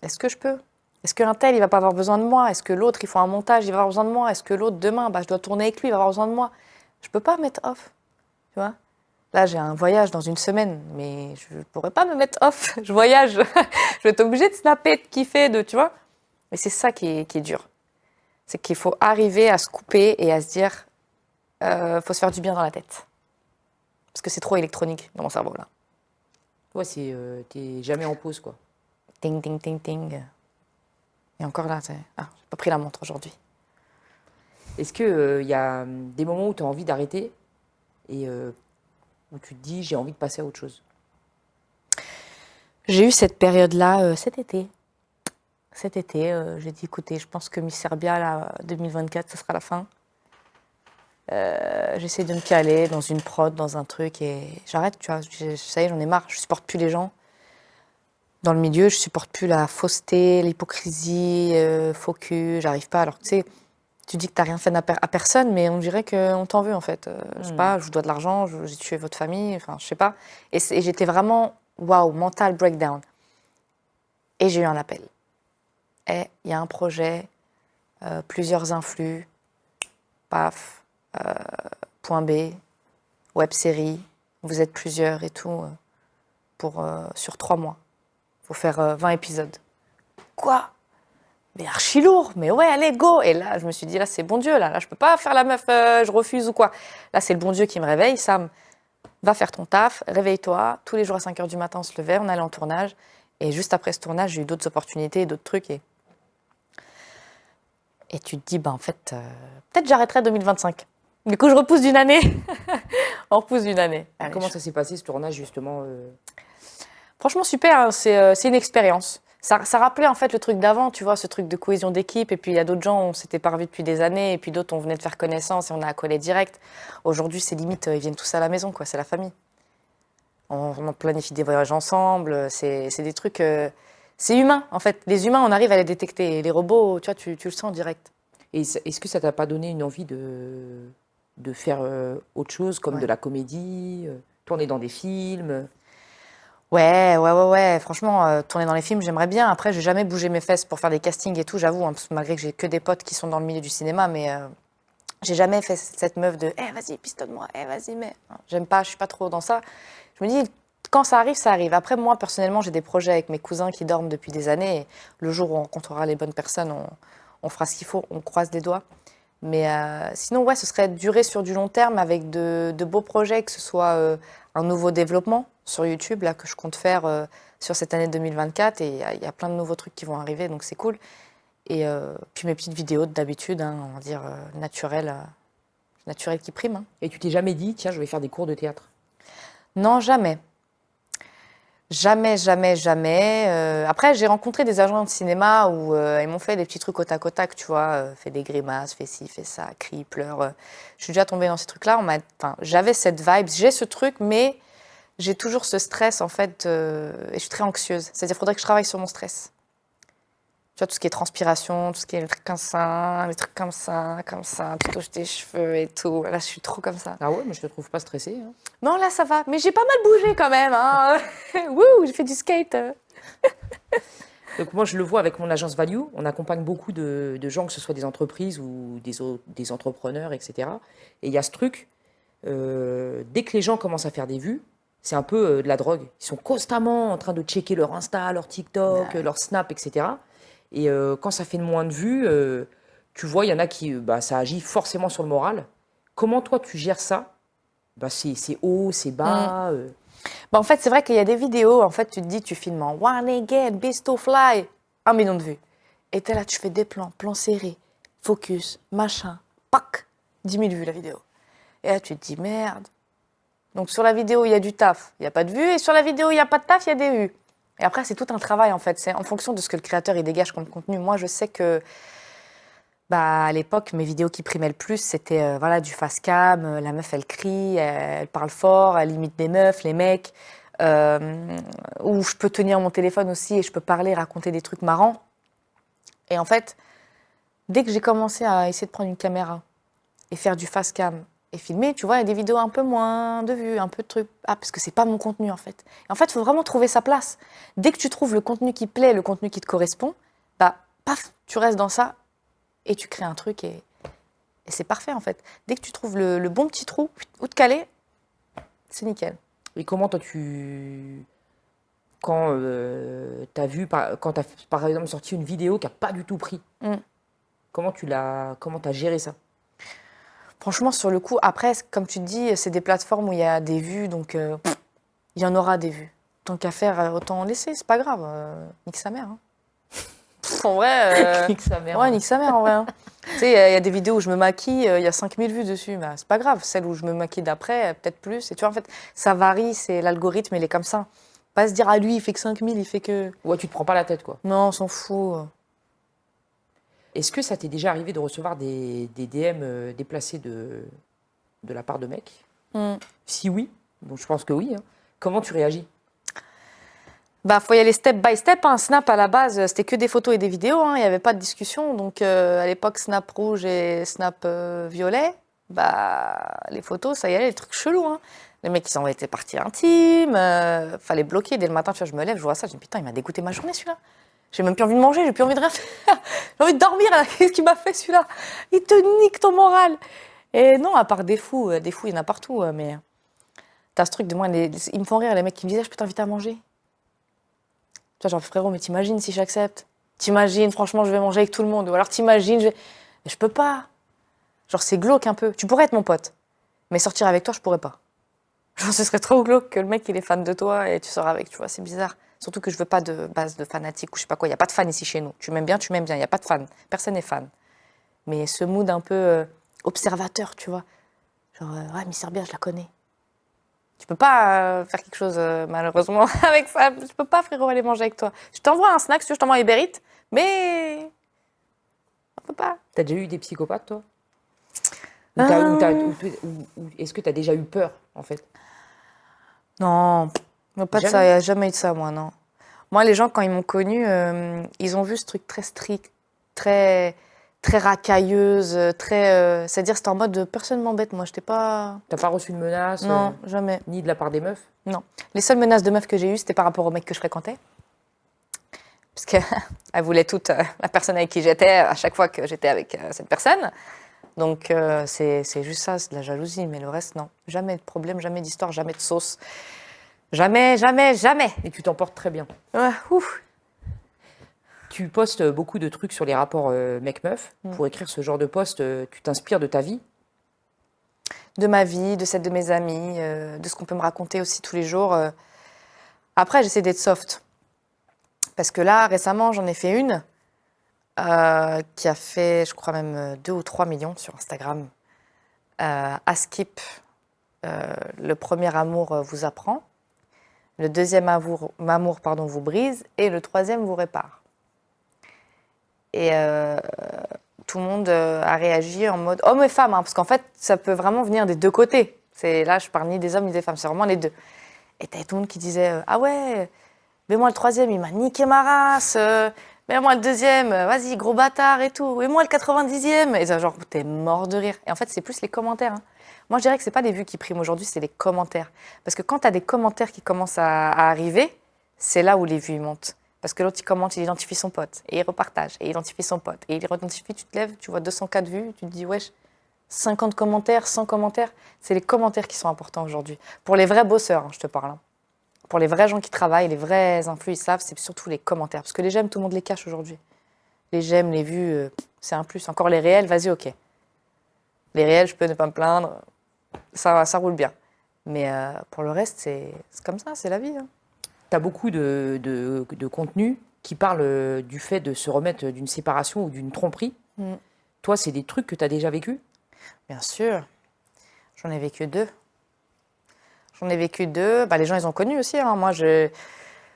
Est-ce que je peux? Est-ce qu'un tel, il va pas avoir besoin de moi? Est-ce que l'autre, il faut un montage, il va avoir besoin de moi? Est-ce que l'autre, demain, bah, je dois tourner avec lui, il va avoir besoin de moi? Je peux pas mettre off, tu vois? Là, j'ai un voyage dans une semaine, mais je ne pourrais pas me mettre off. Je voyage. Je vais être obligée de snapper, de kiffer, tu vois. Mais c'est ça qui est dur. C'est qu'il faut arriver à se couper et à se dire, faut se faire du bien dans la tête. Parce que c'est trop électronique dans mon cerveau, là. Ouais, t'es jamais en pause, quoi. Ting, ting, ting, ting. Et encore là, j'ai pas pris la montre aujourd'hui. Est-ce qu'il y a des moments où tu as envie d'arrêter et où tu te dis j'ai envie de passer à autre chose? J'ai eu cette période-là cet été. Cet été, j'ai dit, écoutez, je pense que Miss Serbia, là, 2024, ce sera la fin. J'essaie de me caler dans une prod, dans un truc, et j'arrête, tu vois. Ça y est, j'en ai marre. Je supporte plus les gens. Dans le milieu, je supporte plus la fausseté, l'hypocrisie, faux cul. J'arrive pas. Alors, tu sais, tu dis que t'as rien fait à personne, mais on dirait qu'on t'en veut, en fait. Je sais pas, je vous dois de l'argent, j'ai tué votre famille, enfin, je sais pas. Et j'étais vraiment, waouh, mental breakdown. Et j'ai eu un appel. Et il y a un projet, plusieurs influx, paf, point B, web série, vous êtes plusieurs et tout, sur 3 mois. Il faut faire 20 épisodes. Quoi? Mais archi lourd, mais ouais, allez, go! Et là, je me suis dit, là, c'est bon Dieu, là je peux pas faire la meuf, je refuse ou quoi. Là, c'est le bon Dieu qui me réveille, Sam, va faire ton taf, réveille-toi. Tous les jours à 5h du matin, on se levait, on allait en tournage. Et juste après ce tournage, j'ai eu d'autres opportunités, d'autres trucs. Et tu te dis, bah en fait, peut-être j'arrêterai 2025. Du coup, je repousse d'une année. On repousse d'une année. Allez, Comment ça s'est passé ce tournage justement Franchement, super, hein, c'est une expérience. Ça rappelait en fait le truc d'avant, tu vois, ce truc de cohésion d'équipe. Et puis il y a d'autres gens, on s'était pas revus depuis des années. Et puis d'autres, on venait de faire connaissance et on a accolé direct. Aujourd'hui, c'est limite, ils viennent tous à la maison, quoi, c'est la famille. On planifie des voyages ensemble, c'est des trucs... c'est humain, en fait. Les humains, on arrive à les détecter. Et les robots, tu vois, tu le sens en direct. Et est-ce que ça t'a pas donné une envie de faire autre chose, comme de la comédie, tourner dans des films? Ouais. Franchement, tourner dans les films, j'aimerais bien. Après, j'ai jamais bougé mes fesses pour faire des castings et tout, j'avoue, hein, parce que malgré que j'ai que des potes qui sont dans le milieu du cinéma, mais j'ai jamais fait cette meuf de vas-y, pistonne-moi, vas-y, mais. J'aime pas, je suis pas trop dans ça. Je me dis, quand ça arrive, ça arrive. Après, moi, personnellement, j'ai des projets avec mes cousins qui dorment depuis des années. Et le jour où on rencontrera les bonnes personnes, on fera ce qu'il faut, on croise des doigts. Mais sinon, ouais, ce serait durer sur du long terme avec de beaux projets, que ce soit un nouveau développement sur YouTube, là, que je compte faire sur cette année 2024. Et il y a plein de nouveaux trucs qui vont arriver, donc c'est cool. Et puis mes petites vidéos d'habitude, hein, on va dire naturelles qui priment. Hein. Et tu t'es jamais dit, tiens, je vais faire des cours de théâtre? Non, jamais. Jamais. Après, j'ai rencontré des agents de cinéma où ils m'ont fait des petits trucs au tac, tu vois, fait des grimaces, fait ci, fait ça, crie, pleure. Je suis déjà tombée dans ces trucs-là. J'avais cette vibe, j'ai ce truc, mais j'ai toujours ce stress, en fait, et je suis très anxieuse. C'est-à-dire qu'il faudrait que je travaille sur mon stress. Tu vois, tout ce qui est transpiration, tout ce qui est les trucs comme ça, tu touches tes cheveux et tout. Là, je suis trop comme ça. Ah ouais, mais je te trouve pas stressée. Hein. Non, là, ça va. Mais j'ai pas mal bougé quand même. Hein. Wouh, j'ai fait du skate. Donc moi, je le vois avec mon agence Value. On accompagne beaucoup de gens, que ce soit des entreprises ou des entrepreneurs, etc. Et il y a ce truc, dès que les gens commencent à faire des vues, c'est un peu de la drogue. Ils sont constamment en train de checker leur Insta, leur TikTok, leur Snap, etc. Et quand ça fait moins de vues, tu vois, il y en a qui, ça agit forcément sur le moral. Comment toi, tu gères ça? C'est haut, c'est bas. En fait, c'est vrai qu'il y a des vidéos, en fait, tu te dis, tu filmes en one again, beast to fly, 1 million de vues. Et t'es là, tu fais des plans serrés, focus, machin, pac, 10 000 vues la vidéo. Et là, tu te dis, merde. Donc sur la vidéo, il y a du taf, il n'y a pas de vues. Et sur la vidéo, il n'y a pas de taf, il y a des vues. Et après, c'est tout un travail, en fait. C'est en fonction de ce que le créateur il dégage comme contenu. Moi, je sais que, à l'époque, mes vidéos qui primaient le plus, c'était du face cam. La meuf, elle crie, elle parle fort, elle imite des meufs, les mecs. Où je peux tenir mon téléphone aussi et je peux parler, raconter des trucs marrants. Et en fait, dès que j'ai commencé à essayer de prendre une caméra et faire du face cam et filmer, tu vois, il y a des vidéos un peu moins de vues, un peu de trucs. Ah, parce que c'est pas mon contenu, en fait. Et en fait, il faut vraiment trouver sa place. Dès que tu trouves le contenu qui plaît, le contenu qui te correspond, paf, tu restes dans ça et tu crées un truc et c'est parfait, en fait. Dès que tu trouves le bon petit trou où te caler, c'est nickel. Et comment toi, quand tu as vu, quand tu as par exemple sorti une vidéo qui n'a pas du tout pris, comment tu as géré ça? Franchement, sur le coup, après, comme tu te dis, c'est des plateformes où il y a des vues, donc il y en aura des vues. Tant qu'à faire, autant en laisser, c'est pas grave. Nique sa mère. Hein. En vrai, Nique sa mère. ouais, Ouais. nique sa mère en vrai. Hein. Tu sais, il y a des vidéos où je me maquille, il y a 5000 vues dessus, bah, c'est pas grave. Celle où je me maquille d'après, peut-être plus. Et tu vois, en fait, ça varie, c'est l'algorithme, il est comme ça. Pas se dire, ah lui, il fait que 5000, il fait que. Ouais, tu te prends pas la tête, quoi. Non, on s'en fout. Est-ce que ça t'est déjà arrivé de recevoir des DM déplacés de la part de mecs? Hmm. Si oui, donc je pense que oui. Hein. Comment tu réagis? Bah, faut y aller step by step. Hein. Snap, à la base, c'était que des photos et des vidéos. Hein. Il n'y avait pas de discussion. Donc, à l'époque, Snap rouge et Snap violet, bah, les photos, ça y allait, les trucs chelous. Hein. Les mecs, ils envoyaient des parties intimes. Fallait bloquer. Dès le matin, tu vois, je me lève, je vois ça. Je me dis, putain, il m'a dégoûté ma journée, celui-là. J'ai même plus envie de manger, j'ai plus envie de rien faire. J'ai envie de dormir, là. Qu'est-ce qu'il m'a fait, celui-là? Il te nique ton moral. Et non, à part des fous, il y en a partout. Mais t'as ce truc de moi, ils me font rire, les mecs qui me disaient, je peux t'inviter à manger. Tu vois, genre, frérot, mais t'imagines si j'accepte? T'imagines, franchement, je vais manger avec tout le monde. Ou alors t'imagines, mais je peux pas. Genre, c'est glauque un peu. Tu pourrais être mon pote, mais sortir avec toi, je pourrais pas. Genre, ce serait trop glauque que le mec, il est fan de toi et tu sors avec, tu vois, c'est bizarre. Surtout que je veux pas de base de fanatique ou je sais pas quoi. Il y a pas de fan ici chez nous. Tu m'aimes bien, il y a pas de fan. Personne n'est fan. Mais ce mood un peu observateur, tu vois. Genre, ouais, Miss Serbia, je la connais. Tu peux pas faire quelque chose, malheureusement, avec ça. Je peux pas, frérot, aller manger avec toi. Je t'envoie un snack, si tu veux, je t'envoie un Uber Eats, mais on peut pas. T'as déjà eu des psychopathes, toi? Ou est-ce que t'as déjà eu peur, en fait? Non, pas de ça. Jamais. Il n'y a jamais eu de ça, moi, non. Moi, les gens, quand ils m'ont connue, ils ont vu ce truc très strict, très, très racailleuse, très. C'est-à-dire, c'était en mode personne m'embête, moi. J'étais pas. T'as pas reçu de menaces, Non, jamais. ni de la part des meufs? Non. Les seules menaces de meufs que j'ai eues, c'était par rapport aux mecs que je fréquentais. Parce qu'elles voulaient toute la personne avec qui j'étais à chaque fois que j'étais avec cette personne. Donc, c'est juste ça, c'est de la jalousie. Mais le reste, non. Jamais de problème, jamais d'histoire, jamais de sauce. Jamais, jamais, jamais. Et tu t'en portes très bien. Ouais, ouf. Tu postes beaucoup de trucs sur les rapports mec-meuf. Pour écrire ce genre de post, tu t'inspires de ta vie? De ma vie, de celle de mes amis, de ce qu'on peut me raconter aussi tous les jours. Après, j'essaie d'être soft. Parce que là, récemment, j'en ai fait une qui a fait, je crois même 2 ou 3 millions sur Instagram. Askip, le premier amour vous apprend. Le deuxième amour vous brise. Et le troisième vous répare. Et tout le monde a réagi en mode homme et femme, hein, parce qu'en fait, ça peut vraiment venir des deux côtés. Là, je parle ni des hommes ni des femmes, c'est vraiment les deux. Et t'avais tout le monde qui disait ah ouais, mais moi le troisième, il m'a niqué ma race. Mais moi le deuxième, vas-y, gros bâtard et tout. Et moi le 90e. Et ça, genre, t'es mort de rire. Et en fait, c'est plus les commentaires. Hein. Moi, je dirais que c'est pas les vues qui priment aujourd'hui, c'est les commentaires. Parce que quand t'as des commentaires qui commencent à arriver, c'est là où les vues montent. Parce que l'autre, il commente, il identifie son pote, et il repartage, et il identifie son pote, et il identifie, tu te lèves, tu vois 204 vues, tu te dis, wesh, 50 commentaires, 100 commentaires, c'est les commentaires qui sont importants aujourd'hui. Pour les vrais bosseurs, hein, je te parle. Hein. Pour les vrais gens qui travaillent, les vrais influx, ils savent, c'est surtout les commentaires. Parce que les j'aime, tout le monde les cache aujourd'hui. Les j'aime, les vues, c'est un plus. Encore les réels, vas-y, ok. Les réels, je peux ne pas me plaindre, ça roule bien. Mais pour le reste, c'est comme ça, c'est la vie. Hein. Tu as beaucoup de contenu qui parle du fait de se remettre d'une séparation ou d'une tromperie. Toi, c'est des trucs que tu as déjà vécu? Bien sûr. J'en ai vécu 2. Bah, les gens, ils ont connu aussi. Hein. Moi,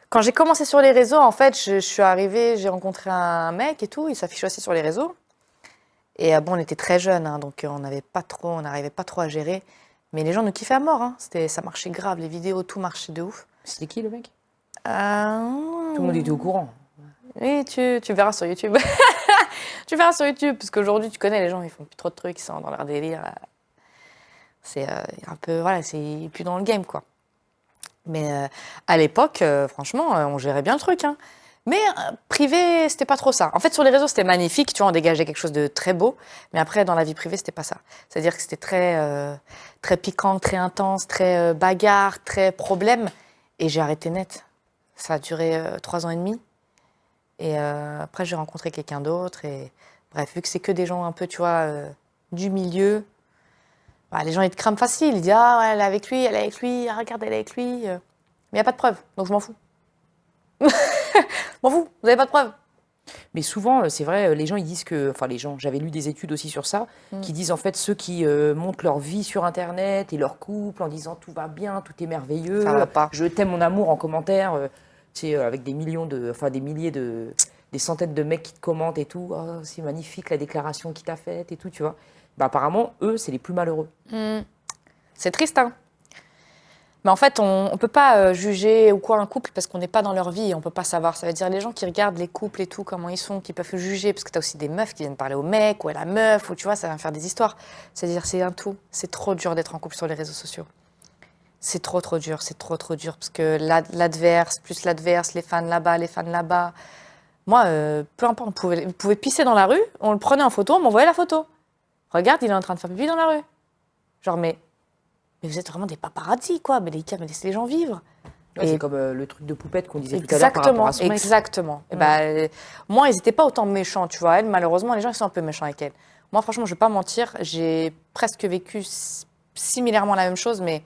quand j'ai commencé sur les réseaux, en fait, je suis arrivée, j'ai rencontré un mec et tout. Il s'affichait aussi sur les réseaux. Et bon, on était très jeunes, hein, donc on n'arrivait pas trop à gérer. Mais les gens nous kiffaient à mort. Hein. Ça marchait grave, les vidéos, tout marchait de ouf. C'était qui, le mec? Tout Tout le monde était au courant. Oui, tu verras sur YouTube. Tu verras sur YouTube, parce qu'aujourd'hui, tu connais, les gens, ils font plus trop de trucs, ils sont dans leur délire. C'est un peu, voilà, c'est plus dans le game, quoi. Mais à l'époque, franchement, on gérait bien le truc. Hein. Mais privé, c'était pas trop ça. En fait, sur les réseaux, c'était magnifique, tu vois, on dégageait quelque chose de très beau. Mais après, dans la vie privée, c'était pas ça. C'est-à-dire que c'était très piquant, très intense, très bagarre, très problème. Et j'ai arrêté net. Ça a duré 3 ans et demi. Et après, j'ai rencontré quelqu'un d'autre. Et bref, vu que c'est que des gens un peu, tu vois, du milieu, Bah, les gens, ils te crament facile. Ils disent, ah, ouais, elle est avec lui, elle est avec lui, ah, regarde, elle est avec lui. Mais il n'y a pas de preuve, donc je m'en fous. Je m'en fous, vous n'avez pas de preuve. Mais souvent, c'est vrai, les gens, ils disent que... Enfin, les gens, j'avais lu des études aussi sur ça, qui disent en fait ceux qui montrent leur vie sur Internet et leur couple en disant tout va bien, tout est merveilleux, Ça va pas. je t'aime mon amour en commentaire, tu sais, avec des millions de... Enfin, des milliers de... Des centaines de mecs qui te commentent et tout. Oh, c'est magnifique la déclaration qu'il t'a faite et tout, tu vois. Bah, apparemment, eux, c'est les plus malheureux. C'est triste, hein. Mais en fait, on ne peut pas juger ou quoi un couple parce qu'on n'est pas dans leur vie et on ne peut pas savoir. Ça veut dire les gens qui regardent les couples et tout, comment ils sont, qui peuvent juger, parce que tu as aussi des meufs qui viennent parler au mec ou à la meuf, ou tu vois, ça va faire des histoires. C'est-à-dire, c'est un tout. C'est trop dur d'être en couple sur les réseaux sociaux. C'est trop dur, c'est trop dur, parce que l'adverse, plus l'adverse, les fans là-bas, les fans là-bas. Moi, peu importe, on pouvait pisser dans la rue, on le prenait en photo, on m'envoyait la photo. Regarde, il est en train de faire pipi dans la rue. Genre, mais vous êtes vraiment des paparazzis, quoi. Mais les gars, mais laissez les gens vivre. Ouais, Et- c'est comme le truc de poupette qu'on disait tout à l'heure par rapport Exactement, à son mec. exactement. Et bah, moi, ils n'étaient pas autant méchants, tu vois. Elle, malheureusement, les gens, ils sont un peu méchants avec elle. Moi, franchement, je ne vais pas mentir, j'ai presque vécu similairement la même chose, mais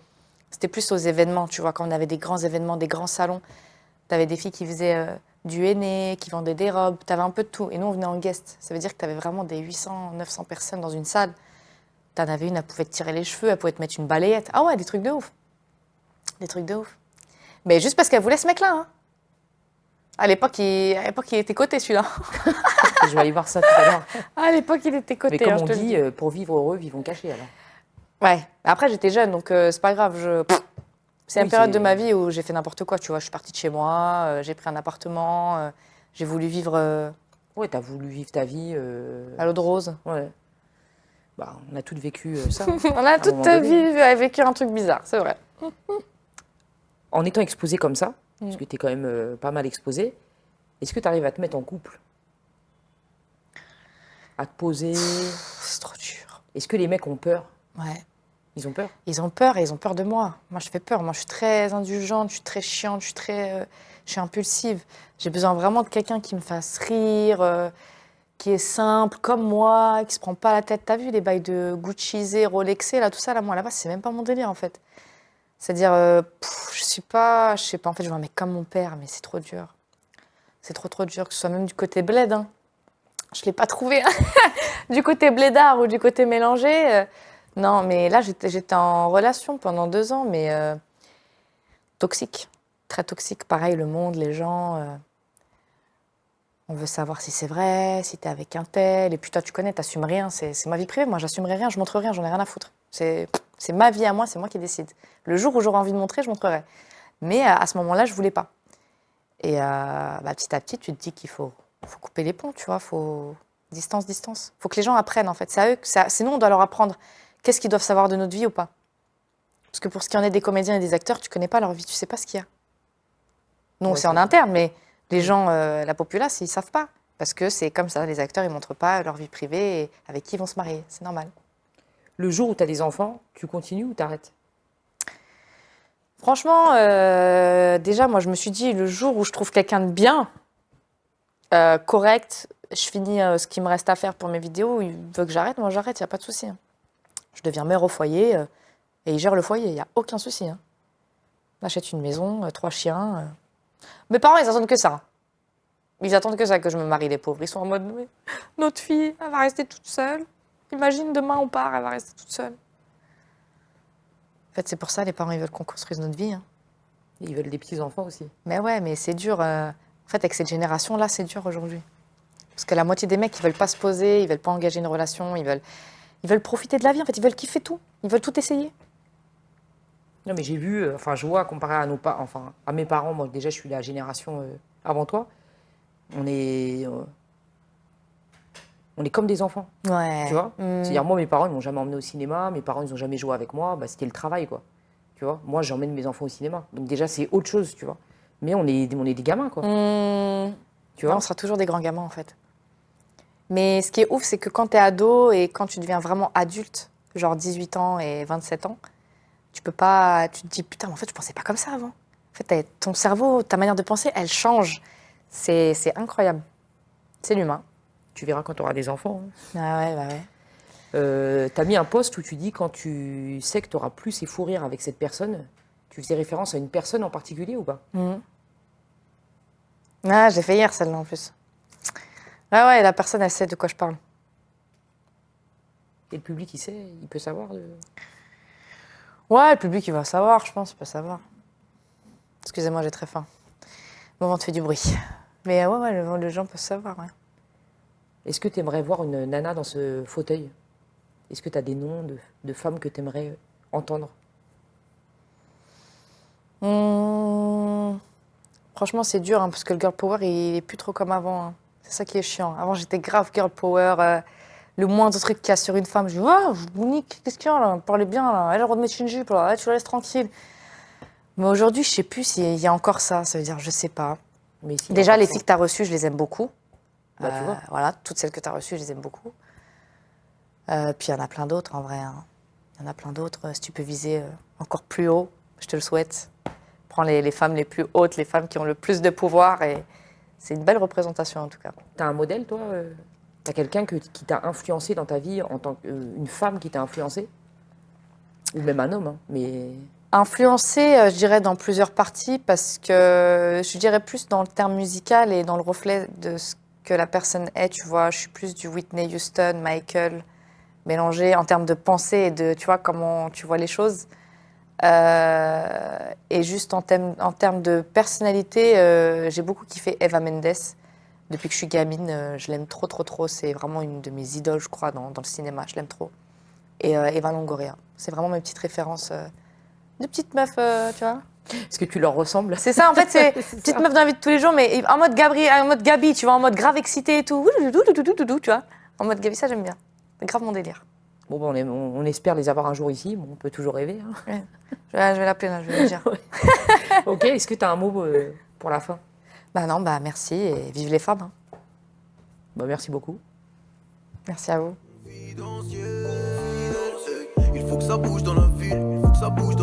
c'était plus aux événements, tu vois. Quand on avait des grands événements, des grands salons, tu avais des filles qui faisaient du henné, qui vendaient des robes, tu avais un peu de tout. Et nous, on venait en guest. Ça veut dire que tu avais vraiment des 800, 900 personnes dans une salle. T'en avais une, elle pouvait te tirer les cheveux, elle pouvait te mettre une balayette. Ah ouais, des trucs de ouf. Des trucs de ouf. Mais juste parce qu'elle voulait ce mec-là. Hein. À l'époque, il était coté, celui-là. Je vais aller voir ça tout à l'heure. À l'époque, il était coté. Mais comme hein, on je te le dit, dis. pour vivre heureux, vivons cachés alors. Ouais. Après, j'étais jeune, donc c'est pas grave. C'est Oui, une période c'est- de ma vie où j'ai fait n'importe quoi. Tu vois, je suis partie de chez moi, j'ai pris un appartement, j'ai voulu vivre Ouais, t'as voulu vivre ta vie. à l'eau de rose. Ouais. Bah, on a toutes vécu ça. On a un toute moment ta donné. vie vécu un truc bizarre, c'est vrai. En étant exposé comme ça, parce que t'es quand même pas mal exposé, est-ce que tu arrives à te mettre en couple? À te poser? C'est trop dur. Est-ce que les mecs ont peur? Ouais. Ils ont peur? Ils ont peur et ils ont peur de moi. Moi, je fais peur. Moi, je suis très indulgente, je suis très chiante, je suis impulsive. J'ai besoin vraiment de quelqu'un qui me fasse rire, qui est simple, comme moi, qui se prend pas la tête. T'as vu les bails de Guccisé, Rolexé, là, tout ça, là, moi, là-bas, c'est même pas mon délire, en fait. C'est-à-dire, je sais pas, en fait, je veux un mec comme mon père, mais c'est trop dur. C'est trop dur, que ce soit même du côté bled, hein. Je l'ai pas trouvé, hein. Du côté blédard ou du côté mélangé. Non, mais là, j'étais en relation pendant 2 ans, mais toxique, très toxique. Pareil, le monde, les gens, on veut savoir si c'est vrai, si t'es avec un tel. Et puis toi, tu connais, t'assumes rien. C'est ma vie privée. Moi, j'assumerai rien, je montre rien, j'en ai rien à foutre. C'est ma vie à moi, c'est moi qui décide. Le jour où j'aurai envie de montrer, je montrerai. Mais à ce moment-là, je voulais pas. Et bah, petit à petit, tu te dis qu'il faut couper les ponts, tu vois. Faut distance. Faut que les gens apprennent, en fait. C'est à eux, sinon, on doit leur apprendre qu'est-ce qu'ils doivent savoir de notre vie ou pas. Parce que pour ce qui en est des comédiens et des acteurs, tu connais pas leur vie, tu sais pas ce qu'il y a. Nous, Ouais, c'est en c'est- interne, mais les gens, la populace, ils savent pas. Parce que c'est comme ça, les acteurs, ils montrent pas leur vie privée et avec qui ils vont se marier. C'est normal. Le jour où tu as des enfants, tu continues ou t'arrêtes? Franchement, déjà, moi, je me suis dit, le jour où je trouve quelqu'un de bien, correct, je finis ce qu'il me reste à faire pour mes vidéos, il veut que j'arrête, moi j'arrête, il n'y a pas de souci. Hein. Je deviens mère au foyer et il gère le foyer, il n'y a aucun souci. Hein. On achète une maison, 3 chiens. Mes parents, ils attendent que ça. Ils attendent que ça, que je me marie, les pauvres. Ils sont en mode, mais notre fille, elle va rester toute seule. Imagine, demain on part, elle va rester toute seule. En fait, c'est pour ça, les parents, ils veulent qu'on construise notre vie. Hein. Ils veulent des petits-enfants aussi. Mais ouais, mais c'est dur. En fait, avec cette génération-là, c'est dur aujourd'hui. Parce que la moitié des mecs, ils veulent pas se poser, ils veulent pas engager une relation, ils veulent profiter de la vie, en fait, ils veulent kiffer tout. Ils veulent tout essayer. Non, mais j'ai vu, enfin, je vois comparé à enfin, à mes parents, moi déjà, je suis la génération avant toi. On est comme des enfants, Ouais. tu vois. Mm. C'est-à-dire, moi, mes parents, ils m'ont jamais emmené au cinéma, mes parents, ils ont jamais joué avec moi, bah, c'était le travail, quoi. Tu vois, moi, j'emmène mes enfants au cinéma. Donc, déjà, c'est autre chose, tu vois. Mais on est des gamins, quoi. Tu Ouais, vois. on sera toujours des grands gamins, en fait. Mais ce qui est ouf, c'est que quand t'es ado et quand tu deviens vraiment adulte, genre 18 ans et 27 ans, tu peux pas. Tu te dis, putain, mais en fait, je pensais pas comme ça avant. En fait, ton cerveau, ta manière de penser, elle change. C'est incroyable. C'est l'humain. Tu verras quand tu auras des enfants. Hein. Ah ouais, bah ouais. T'as mis un post où tu dis quand tu sais que tu auras plus ces fous rires avec cette personne, tu faisais référence à une personne en particulier ou pas? Ah, j'ai fait hier celle-là en plus. Ouais, la personne, elle sait de quoi je parle. Et le public, il sait, il peut savoir. Ouais, le public, il va savoir, je pense, il peut savoir. Excusez-moi, j'ai très faim. Le moment, tu fais du bruit. Mais ouais, les gens peuvent savoir, ouais. Est-ce que tu aimerais voir une nana dans ce fauteuil? Est-ce que tu as des noms de femmes que tu aimerais entendre? Franchement, c'est dur, hein, parce que le girl power, il est plus trop comme avant, hein. C'est ça qui est chiant. Avant, j'étais grave girl power. Le moindre truc qu'il y a sur une femme, je dis, ah, Monique, qu'est-ce qu'il y a là? Parlez bien, là. Elle a le droit de mettre une jupe, là. Tu la laisses tranquille. Mais aujourd'hui, je sais plus s'il y a encore ça. Ça veut dire, je sais pas. Mais si, Déjà, les ça. filles que tu as reçues, je les aime beaucoup. Bah, tu vois. Voilà, toutes celles que tu as reçues, je les aime beaucoup. Puis il y en a plein d'autres, en vrai, hein. Il y en a plein d'autres. Si tu peux viser encore plus haut, je te le souhaite. Prends les femmes les plus hautes, les femmes qui ont le plus de pouvoir. Et c'est une belle représentation, en tout cas. T'as un modèle, toi T'as quelqu'un qui t'a influencé dans ta vie en tant qu'une femme qui t'a influencé? Ou même un homme, hein, mais... Influencée, je dirais, dans plusieurs parties, parce que je dirais plus dans le terme musical et dans le reflet de ce que la personne est, tu vois. Je suis plus du Whitney Houston, Michael, mélangé en termes de pensée et de, tu vois, comment tu vois les choses. Et juste en termes de personnalité, j'ai beaucoup kiffé Eva Mendes. Depuis que je suis gamine, je l'aime trop, trop, trop. C'est vraiment une de mes idoles, je crois, dans le cinéma. Je l'aime trop. Et Eva Longoria. C'est vraiment mes petites références de petites meufs, tu vois. Est-ce que tu leur ressembles? C'est ça, en fait, c'est petite meuf dans la vie de tous les jours, mais en mode Gabi, tu vois, en mode grave excitée et tout. Tu vois. En mode Gabi, ça, j'aime bien. C'est grave mon délire. Bon, ben, on espère les avoir un jour ici. Bon, on peut toujours rêver. Hein. Ouais. Je vais l'appeler, là, je vais lui dire. Ok, est-ce que tu as un mot pour la fin? Bah non, bah merci et vive les femmes, hein. Bah, merci beaucoup. Merci à vous. Il faut que ça bouge dans la ville, il faut que ça bouge